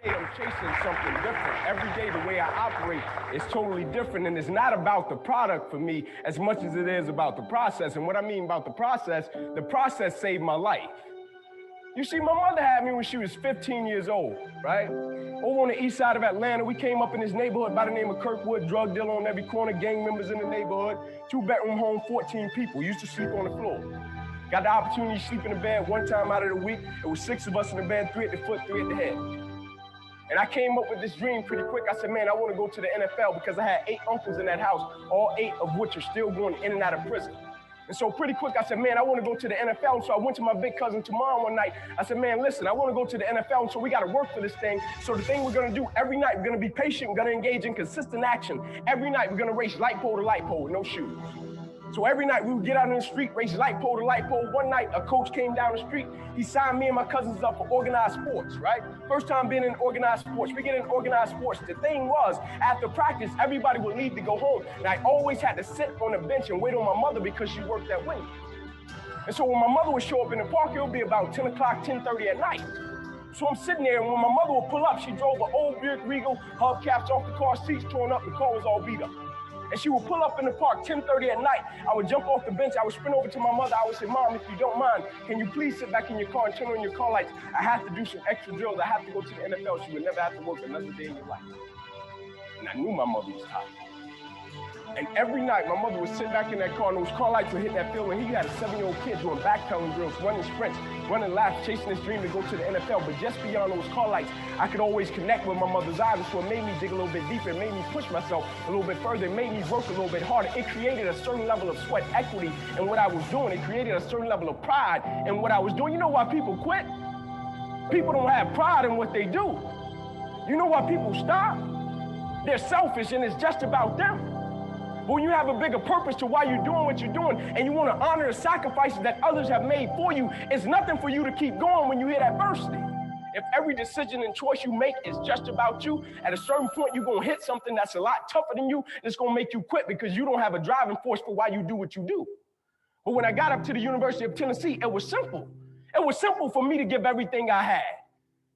Every day I'm chasing something different. Every day the way I operate is totally different, and it's not about the product for me as much as it is about the process. And what I mean about the process saved my life. You see, my mother had me when she was 15 years old, right? Over on the east side of Atlanta, we came up in this neighborhood by the name of Kirkwood, drug dealer on every corner, gang members in the neighborhood, 2-bedroom home, 14 people. Used to sleep on the floor. Got the opportunity to sleep in the bed one time out of the week. It was 6 of us in the bed, 3 at the foot, 3 at the head. And I came up with this dream pretty quick. I said, man, I want to go to the NFL because I had 8 uncles in that house, all 8 of which are still going in and out of prison. And so pretty quick, I said, man, I want to go to the NFL. And so I went to my big cousin Tamar one night. I said, man, listen, I want to go to the NFL. And so we got to work for this thing. So the thing we're going to do every night, we're going to be patient. We're going to engage in consistent action. Every night, we're going to race light pole to light pole with no shoes. So every night we would get out in the street, race light pole to light pole. One night, a coach came down the street. He signed me and my cousins up for organized sports, right? First time being in organized sports. We get in organized sports. The thing was, after practice, everybody would leave to go home. And I always had to sit on the bench and wait on my mother because she worked that way. And so when my mother would show up in the park, it would be about 10 o'clock, 10:30 at night. So I'm sitting there, and when my mother would pull up, she drove an old Buick Regal, hubcaps off the car, seats torn up, the car was all beat up. And she would pull up in the park 10:30 at night. I would jump off the bench. I would sprint over to my mother. I would say, Mom, if you don't mind, can you please sit back in your car and turn on your car lights? I have to do some extra drills. I have to go to the NFL. She would never have to work another day in your life. And I knew my mother was tired. And every night, my mother would sit back in that car, and those car lights would hit that field. And he had a 7-year-old kid doing backpedaling drills, running sprints, running laps, chasing his dream to go to the NFL. But just beyond those car lights, I could always connect with my mother's eyes. So it made me dig a little bit deeper. It made me push myself a little bit further. It made me work a little bit harder. It created a certain level of sweat equity in what I was doing. It created a certain level of pride in what I was doing. You know why people quit? People don't have pride in what they do. You know why people stop? They're selfish, and it's just about them. But when you have a bigger purpose to why you're doing what you're doing, and you want to honor the sacrifices that others have made for you, it's nothing for you to keep going when you hit adversity. If every decision and choice you make is just about you, at a certain point, you're going to hit something that's a lot tougher than you, and it's going to make you quit because you don't have a driving force for why you do what you do. But when I got up to the University of Tennessee, it was simple. It was simple for me to give everything I had.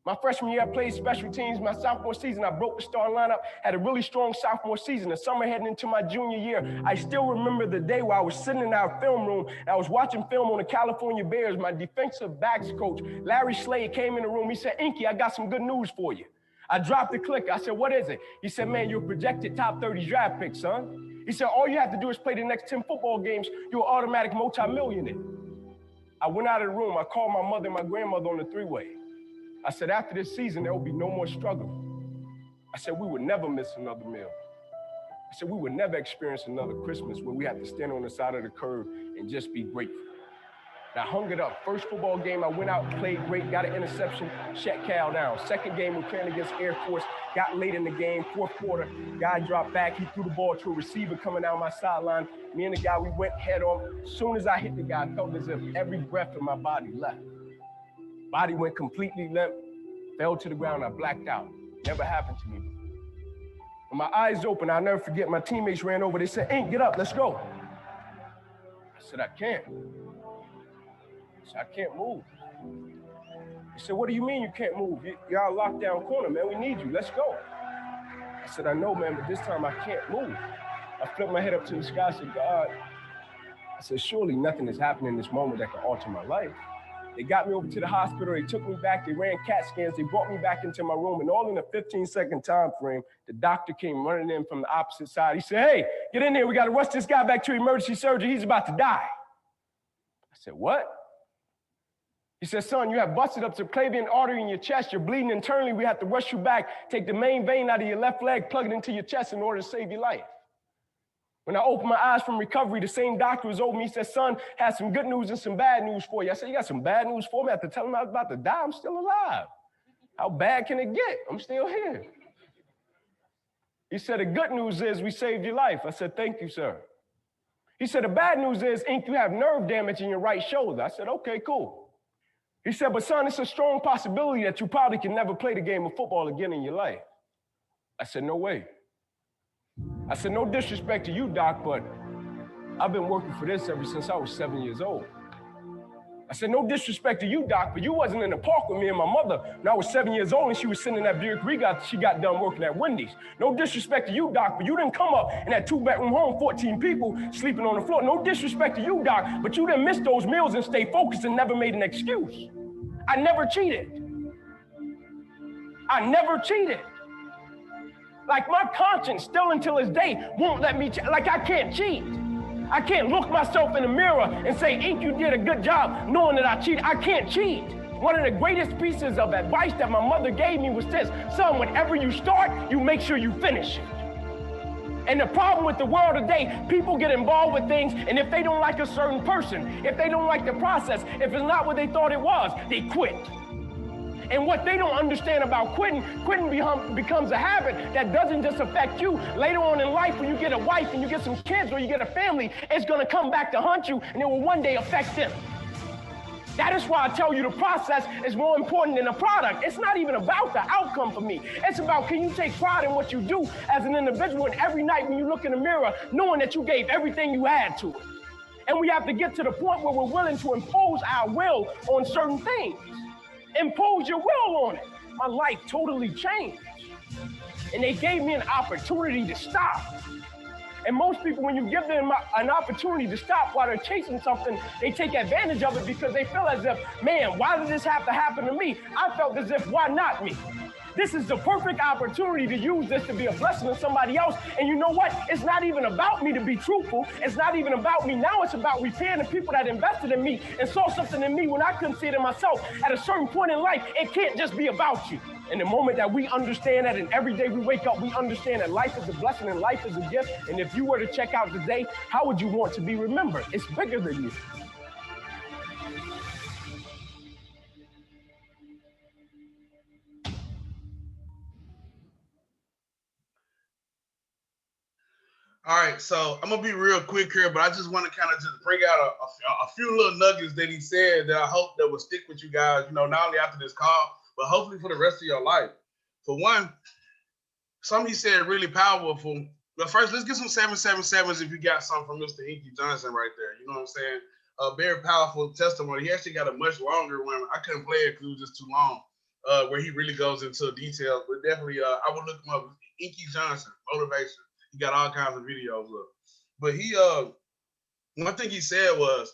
My freshman year, I played special teams. My sophomore season, I broke the starting lineup, had a really strong sophomore season. The summer heading into my junior year, I still remember the day where I was sitting in our film room, and I was watching film on the California Bears. My defensive backs coach, Larry Slade, came in the room. He said, Inky, I got some good news for you. I dropped the clicker. I said, what is it? He said, man, you're a projected top 30 draft pick, son. He said, all you have to do is play the next 10 football games. You're an automatic multimillionaire. I went out of the room. I called my mother and my grandmother on the three-way. I said, after this season, there will be no more struggle. I said, we would never miss another meal. I said, we would never experience another Christmas where we had to stand on the side of the curb and just be grateful. And I hung it up. First football game, I went out, played great, got an interception, shut Cal down. Second game, we playing against Air Force, got late in the game, fourth quarter, guy dropped back, he threw the ball to a receiver coming down my sideline. Me and the guy, we went head on. As soon as I hit the guy, I felt as if every breath in my body left. Body went completely limp, fell to the ground, I blacked out. Never happened to me. When my eyes opened, I'll never forget, my teammates ran over, they said, Ink, get up, let's go. I said, I can't. I said, I can't move. They said, what do you mean you can't move? You're our lockdown corner, man, we need you, let's go. I said, I know, man, but this time I can't move. I flipped my head up to the sky, I said, God, I said, surely nothing is happening in this moment that can alter my life. They got me over to the hospital, they took me back, they ran CAT scans, they brought me back into my room, and all in a 15-second time frame, the doctor came running in from the opposite side. He said, hey, get in there, we gotta rush this guy back to emergency surgery, he's about to die. I said, what? He said, son, you have busted up subclavian artery in your chest. You're bleeding internally. We have to rush you back, take the main vein out of your left leg, plug it into your chest in order to save your life. When I opened my eyes from recovery, the same doctor was over me. He said, son, has some good news and some bad news for you. I said, you got some bad news for me? I had to tell him I was about to die. I'm still alive. How bad can it get? I'm still here. He said, the good news is we saved your life. I said, thank you, sir. He said, the bad news is, Ink, you have nerve damage in your right shoulder. I said, okay, cool. He said, but son, it's a strong possibility that you probably can never play the game of football again in your life. I said, no way. I said, no disrespect to you, doc, but I've been working for this ever since I was 7 years old. I said, no disrespect to you, doc, but you wasn't in the park with me and my mother when I was 7 years old and she was sitting in that Buick Regal. She got done working at Wendy's. No disrespect to you, doc, but you didn't come up in that 2-bedroom home, 14 people sleeping on the floor. No disrespect to you, doc, but you didn't miss those meals and stay focused and never made an excuse. I never cheated. I never cheated. Like my conscience still until this day won't let me, like I can't cheat. I can't look myself in the mirror and say, Ink, you did a good job knowing that I cheated. I can't cheat. One of the greatest pieces of advice that my mother gave me was this: son, whenever you start, you make sure you finish it. And the problem with the world today, people get involved with things, and if they don't like a certain person, if they don't like the process, if it's not what they thought it was, they quit. And what they don't understand about quitting becomes a habit that doesn't just affect you. Later on in life, when you get a wife and you get some kids or you get a family, it's gonna come back to haunt you, and it will one day affect them. That is why I tell you the process is more important than the product. It's not even about the outcome for me. It's about, can you take pride in what you do as an individual, and every night when you look in the mirror, knowing that you gave everything you had to it. And we have to get to the point where we're willing to impose our will on certain things. Impose your will on it. My life totally changed. And they gave me an opportunity to stop. And most people, when you give them an opportunity to stop while they're chasing something, they take advantage of it because they feel as if, man, why did this have to happen to me? I felt as if, why not me? This is the perfect opportunity to use this to be a blessing to somebody else. And you know what? It's not even about me to be truthful. It's not even about me. Now it's about repaying the people that invested in me and saw something in me when I couldn't see it in myself. At a certain point in life, it can't just be about you. And the moment that we understand that, and every day we wake up, we understand that life is a blessing and life is a gift. And if you were to check out today, how would you want to be remembered? It's bigger than you. All right, so I'm gonna be real quick here, but I just want to kind of just bring out a few little nuggets that he said that I hope that will stick with you guys, you know, not only after this call, but hopefully for the rest of your life. For one, something he said really powerful. But first, let's get some 777s if you got something from Mr. Inky Johnson right there. You know what I'm saying? A very powerful testimony. He actually got a much longer one. I couldn't play it because it was just too long, where he really goes into details. But definitely, I would look him up. Inky Johnson, motivation. He got all kinds of videos up. But he, one thing he said was,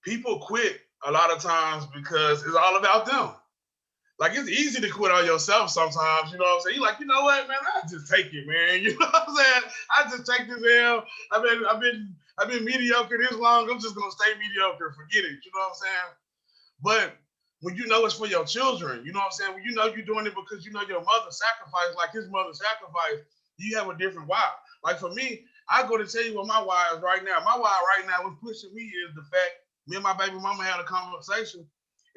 people quit a lot of times because it's all about them. Like, it's easy to quit on yourself sometimes, you know what I'm saying? You're like, you know what, man, I just take it, man. You know what I'm saying? I just take this L. I've been mediocre this long. I'm just gonna stay mediocre. Forget it. You know what I'm saying? But when you know it's for your children, you know what I'm saying? When you know you're doing it because you know your mother sacrificed, like his mother sacrificed, you have a different why. Like for me, I go to tell you what my why is right now. My why right now, what's pushing me is the fact me and my baby mama had a conversation,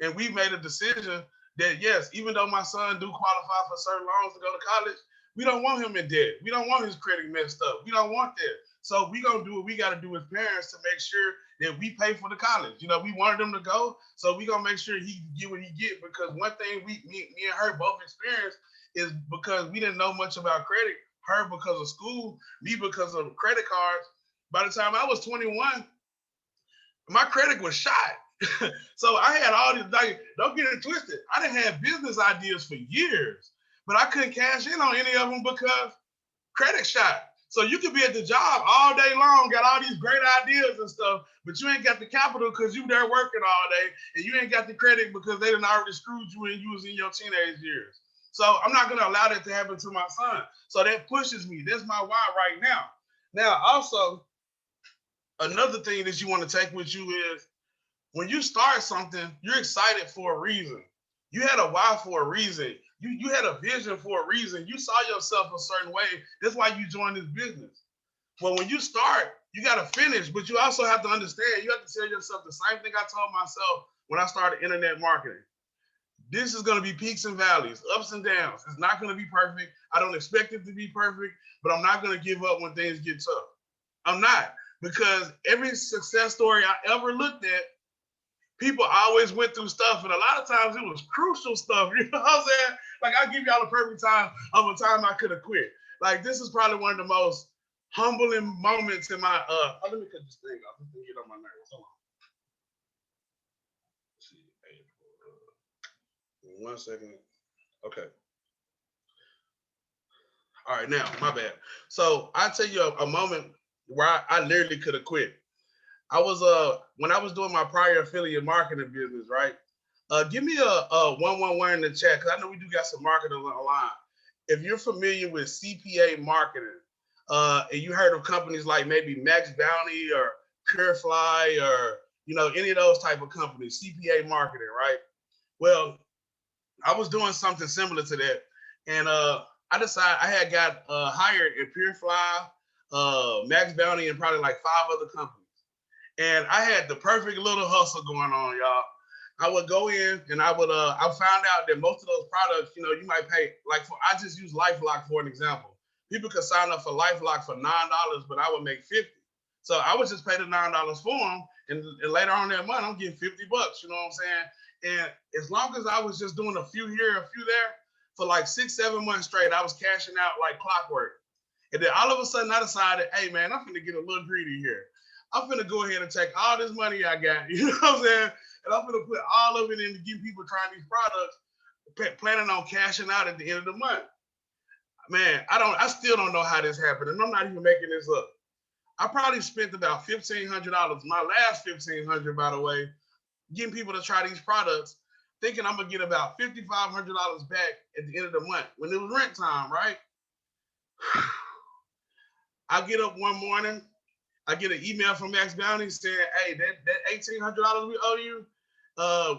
and we made a decision that yes, even though my son do qualify for certain loans to go to college, we don't want him in debt. We don't want his credit messed up. We don't want that. So we gonna do what we gotta do as parents to make sure that we pay for the college. You know, we wanted him to go, so we gonna make sure he get what he get, because one thing me and her both experienced is because we didn't know much about credit, her because of school, me because of credit cards. By the time I was 21, my credit was shot. So I had all these, like, don't get it twisted. I didn't have business ideas for years, but I couldn't cash in on any of them because credit shot. So you could be at the job all day long, got all these great ideas and stuff, but you ain't got the capital because you there working all day, and you ain't got the credit because they done already screwed you when you was in your teenage years. So I'm not gonna allow that to happen to my son. So that pushes me. That's my why right now. Now, also, another thing that you want to take with you is, when you start something, you're excited for a reason. You had a why for a reason. You had a vision for a reason. You saw yourself a certain way. That's why you joined this business. Well, when you start, you got to finish, but you also have to understand, you have to tell yourself the same thing I told myself when I started internet marketing. This is going to be peaks and valleys, ups and downs. It's not going to be perfect. I don't expect it to be perfect, but I'm not going to give up when things get tough. I'm not, because every success story I ever looked at, people always went through stuff, and a lot of times it was crucial stuff. You know what I'm saying? Like, I'll give y'all a perfect time of a time I could have quit. Like, this is probably one of the most humbling moments in my let me cut this thing off. This thing get on my nerves. Hold on. 1 second. Okay. All right, now, my bad. So I'll tell you a moment where I literally could have quit. I was when I was doing my prior affiliate marketing business, right? Give me a 111 in the chat, because I know we do got some marketing online. If you're familiar with CPA marketing, and you heard of companies like maybe Max Bounty or Purefly or, you know, any of those type of companies, CPA marketing, right? Well, I was doing something similar to that, and I decided I had got hired at Purefly, Max Bounty, and probably like 5 other companies. And I had the perfect little hustle going on, y'all. I would go in and I found out that most of those products, you know, you might pay, like I just use LifeLock for an example. People could sign up for LifeLock for $9, but I would make $50. So I would just pay the $9 for them, and later on that month, I'm getting $50, you know what I'm saying? And as long as I was just doing a few here, a few there, for like 6-7 months straight, I was cashing out like clockwork. And then all of a sudden I decided, hey man, I'm gonna get a little greedy here. I'm gonna go ahead and take all this money I got, you know what I'm saying? And I'm gonna put all of it in to give people trying these products, planning on cashing out at the end of the month. Man, I still don't know how this happened, and I'm not even making this up. I probably spent about $1,500, my last $1,500, by the way, getting people to try these products, thinking I'm gonna get about $5,500 back at the end of the month when it was rent time, right? I get up one morning, I get an email from Max Bounty saying, hey, that $1,800 we owe you,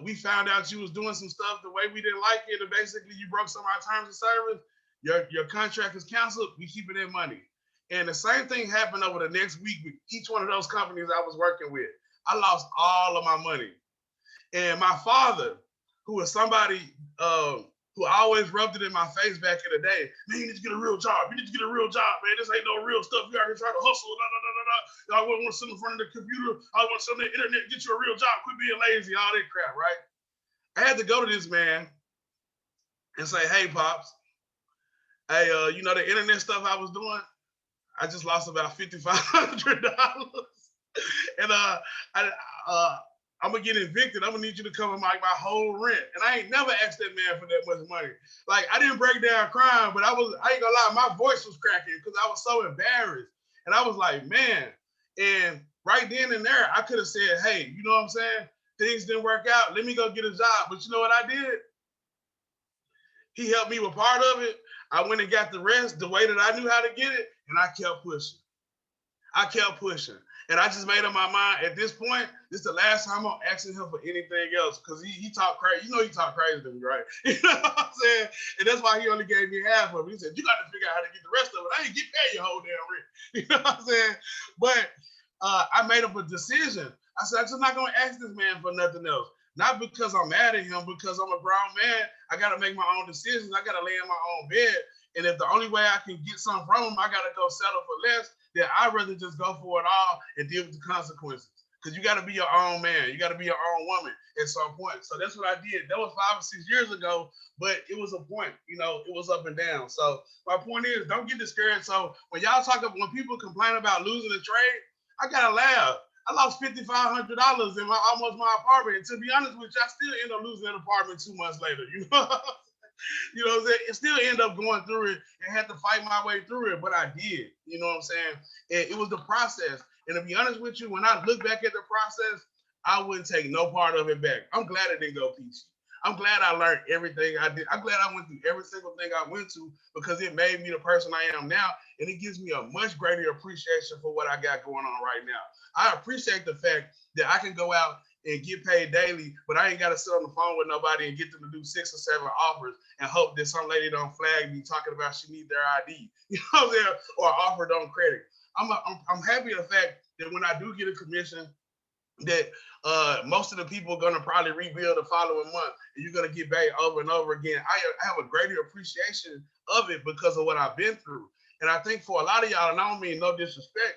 we found out you was doing some stuff the way we didn't like it, and basically you broke some of our terms of service. Your contract is canceled. We keep it in money. And the same thing happened over the next week with each one of those companies I was working with. I lost all of my money. And my father, who was somebody who always rubbed it in my face back in the day, man, you need to get a real job. You need to get a real job, man. This ain't no real stuff. You out here trying to hustle. I want to sit in front of the computer. I want to sit on the internet, get you a real job. Quit being lazy, all that crap, right? I had to go to this man and say, hey, Pops, hey, you know the internet stuff I was doing? I just lost about $5,500. And I'm gonna get evicted. I'm gonna need you to cover my whole rent. And I ain't never asked that man for that much money. Like, I didn't break down crying, but I ain't gonna lie, my voice was cracking because I was so embarrassed. And I was like, man. And right then and there, I could have said, hey, you know what I'm saying? Things didn't work out. Let me go get a job. But you know what I did? He helped me with part of it. I went and got the rest the way that I knew how to get it, and I kept pushing. I kept pushing. And I just made up my mind, at this point, this is the last time I'm asking him for anything else, because he talked crazy. You know he talked crazy to me, right? You know what I'm saying? And that's why he only gave me half of it. He said, you got to figure out how to get the rest of it. I ain't get paid your whole damn rent. You know what I'm saying? But I made up a decision. I said, I'm just not going to ask this man for nothing else. Not because I'm mad at him, because I'm a grown man. I got to make my own decisions. I got to lay in my own bed. And if the only way I can get something from him, I got to go settle for less, then I'd rather just go for it all and deal with the consequences. Because you got to be your own man. You got to be your own woman at some point. So that's what I did. That was 5 or 6 years ago, but it was a point. You know, it was up and down. So my point is, don't get discouraged. So when y'all talk about, when people complain about losing a trade, I got to laugh. I lost $5,500 in almost my apartment. And to be honest with you, I still end up losing that apartment 2 months later. You know, you know what I'm saying? It still end up going through it and had to fight my way through it, but I did. You know what I'm saying? And it was the process. And to be honest with you, when I look back at the process, I wouldn't take no part of it back. I'm glad it didn't go peachy. I'm glad I learned everything I did. I'm glad I went through every single thing I went to, because it made me the person I am now. And it gives me a much greater appreciation for what I got going on right now. I appreciate the fact that I can go out and get paid daily, but I ain't got to sit on the phone with nobody and get them to do 6 or 7 offers and hope that some lady don't flag me talking about she need their ID, you know what I'm saying, or offer don't credit. I'm happy the fact that when I do get a commission, that most of the people are going to probably rebuild the following month, and you're going to get paid over and over again. I have a greater appreciation of it because of what I've been through. And I think for a lot of y'all, and I don't mean no disrespect,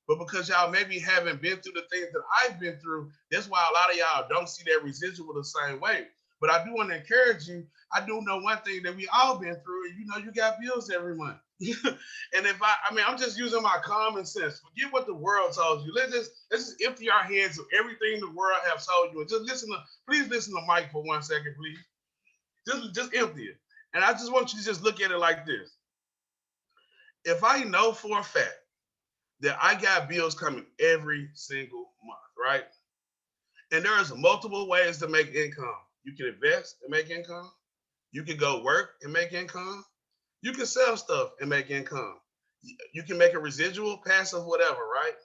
but because y'all maybe haven't been through the things that I've been through, that's why a lot of y'all don't see that residual the same way. But I do want to encourage you. I do know one thing that we all been through, and you know you got bills every month. And if I mean, I'm just using my common sense. Forget what the world told you. Let's just empty our heads of everything the world have told you, and just please listen to Mike for 1 second, please. Just empty it. And I just want you to just look at it like this. If I know for a fact that I got bills coming every single month, right? And there's multiple ways to make income. You can invest and make income. You can go work and make income. You can sell stuff and make income. You can make a residual, passive, whatever, right?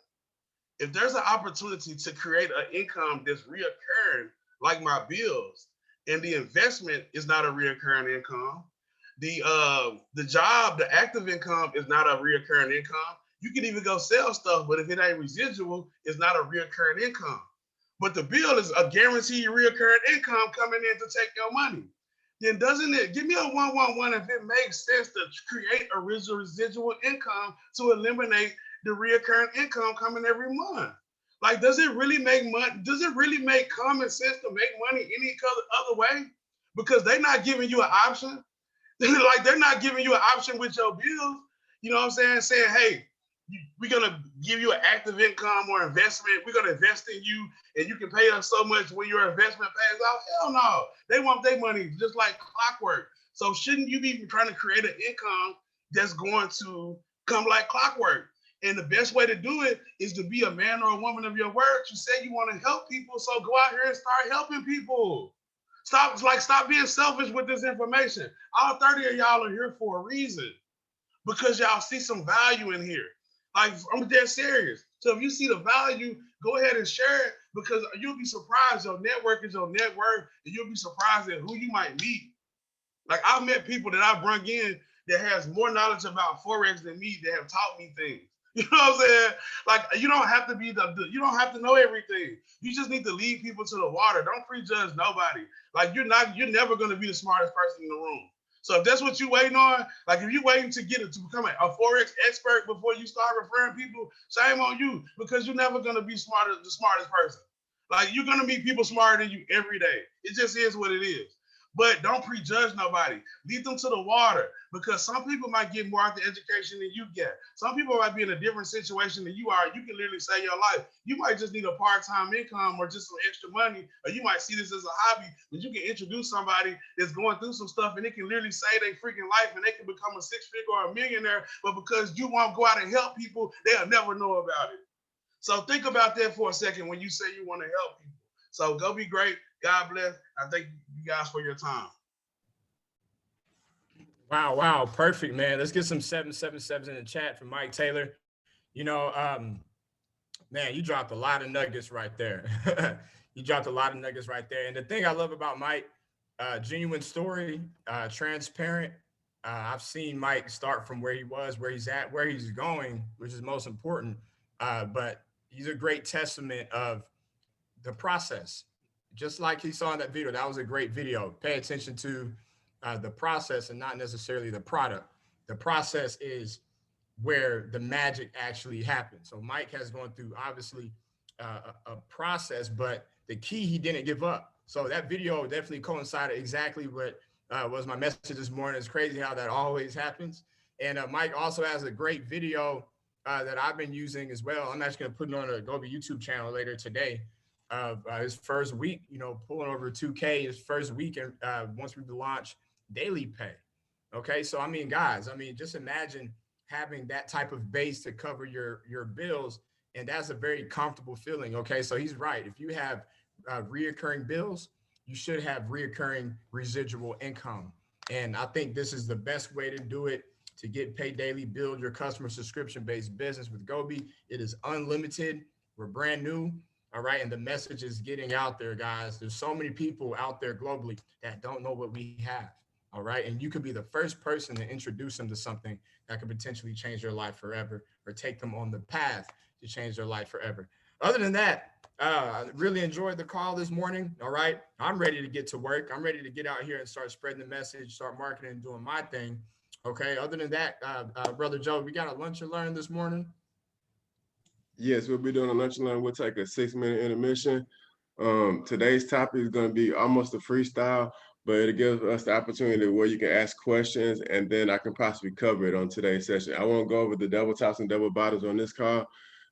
If there's an opportunity to create an income that's reoccurring, like my bills, and the investment is not a reoccurring income, the job, the active income is not a reoccurring income. You can even go sell stuff, but if it ain't residual, it's not a reoccurring income. But the bill is a guaranteed reoccurring income coming in to take your money. Then doesn't it, give me a 111 if it makes sense to create a residual income to eliminate the reoccurring income coming every month? Like, does it really make money? Does it really make common sense to make money any other way? Because they're not giving you an option. Like, they're not giving you an option with your bills. You know what I'm saying? Saying, hey, we're going to give you an active income or investment. We're going to invest in you, and you can pay us so much when your investment pays off. Hell no. They want their money just like clockwork. So shouldn't you be trying to create an income that's going to come like clockwork? And the best way to do it is to be a man or a woman of your word. You say you want to help people, so go out here and start helping people. Stop being selfish with this information. All 30 of y'all are here for a reason, because y'all see some value in here. Like, I'm dead serious. So if you see the value, go ahead and share it, because you'll be surprised. Your network is your net worth, and you'll be surprised at who you might meet. Like, I've met people that I brought in that has more knowledge about Forex than me, that have taught me things. You know what I'm saying? Like, you don't have to you don't have to know everything. You just need to lead people to the water. Don't prejudge nobody. Like, you're never going to be the smartest person in the room. So if that's what you're waiting on, like if you're waiting to become a Forex expert before you start referring people, shame on you, because you're never going to be the smartest person. Like, you're going to meet people smarter than you every day. It just is what it is. But don't prejudge nobody. Lead them to the water, because some people might get more out the education than you get. Some people might be in a different situation than you are. You can literally save your life. You might just need a part-time income or just some extra money, or you might see this as a hobby, but you can introduce somebody that's going through some stuff, and it can literally save their freaking life, and they can become a six-figure or a millionaire. But because you won't go out and help people, they'll never know about it. So think about that for a second when you say you want to help people. So go be great. God bless. I thank you guys for your time. Wow. Perfect, man. Let's get some 777s in the chat from Mike Taylor. You know, man, you dropped a lot of nuggets right there. You dropped a lot of nuggets right there. And the thing I love about Mike, genuine story, transparent. I've seen Mike start from where he was, where he's at, where he's going, which is most important. But he's a great testament of the process. Just like he saw in that video, that was a great video. Pay attention to the process and not necessarily the product. The process is where the magic actually happens. So Mike has gone through obviously a process, but the key, he didn't give up. So that video definitely coincided exactly what was my message this morning. It's crazy how that always happens. And Mike also has a great video that I've been using as well. I'm actually going to put it on a GOBE YouTube channel later today. His first week, you know, pulling over 2K his first week, and once we launch daily pay. Okay, so I mean, guys, just imagine having that type of base to cover your bills, and that's a very comfortable feeling. Okay, so he's right. If you have reoccurring bills, you should have reoccurring residual income, and I think this is the best way to do it. To get paid daily, build your customer subscription-based business with GOBE. It is unlimited. We're brand new. All right. And the message is getting out there, guys. There's so many people out there globally that don't know what we have. All right. And you could be the first person to introduce them to something that could potentially change their life forever or take them on the path to change their life forever. Other than that, I really enjoyed the call this morning. All right. I'm ready to get to work. I'm ready to get out here and start spreading the message, start marketing and doing my thing. Okay. Other than that, Brother Joe, we got a lunch and learn this morning. Yes, we'll be doing a lunch and learn. We'll take a 6-minute intermission. Today's topic is going to be almost a freestyle, but it gives us the opportunity where you can ask questions, and then I can possibly cover it on today's session. I won't go over the double tops and double bottoms on this call,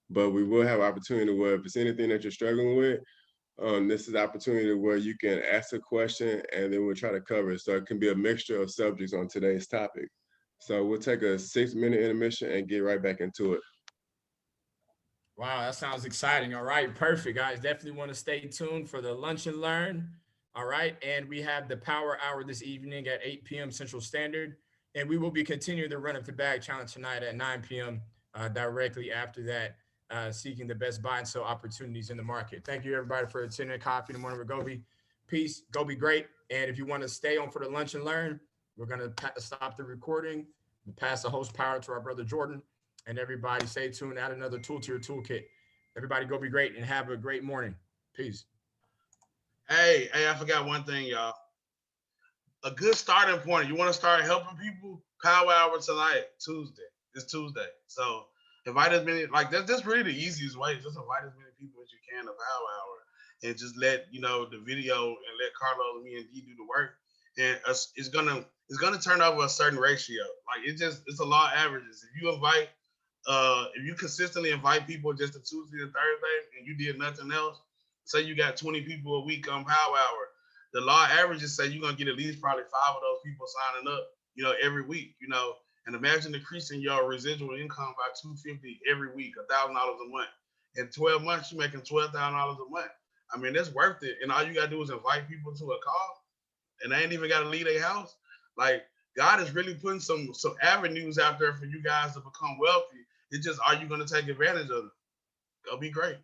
but we will have opportunity where if it's anything that you're struggling with, this is the opportunity where you can ask a question, and then we'll try to cover it. So it can be a mixture of subjects on today's topic. So we'll take a 6-minute intermission and get right back into it. Wow, that sounds exciting. All right, perfect, guys. Definitely want to stay tuned for the lunch and learn. All right, and we have the power hour this evening at 8 p.m. Central Standard, and we will be continuing the run up the bag challenge tonight at 9 p.m. Directly after that, seeking the best buy and sell opportunities in the market. Thank you, everybody, for attending Coffee in the Morning with GO.BE. Peace, go be great. And if you want to stay on for the lunch and learn, we're going to stop the recording, pass the host power to our brother Jordan. And everybody stay tuned, add another tool to your toolkit. Everybody go be great and have a great morning. Peace. Hey, I forgot one thing, y'all. A good starting point. You want to start helping people? Power hour tonight, Tuesday. It's Tuesday. So invite as many, like that's really the easiest way. Just invite as many people as you can to power hour and just let, the video and let Carlos, me, and D do the work. And it's gonna turn over a certain ratio. Like it's a law of averages. If you consistently invite people just to Tuesday and Thursday and you did nothing else, say you got 20 people a week on power hour, the law averages say you're gonna get at least probably 5 of those people signing up, every week, and imagine increasing your residual income by $250 every week, $1,000 a month. In 12 months, you're making $12,000 a month. I mean, that's worth it. And all you gotta do is invite people to a call, and they ain't even gotta leave their house. Like, God is really putting some avenues out there for you guys to become wealthy. It's just, are you going to take advantage of it? Go be great.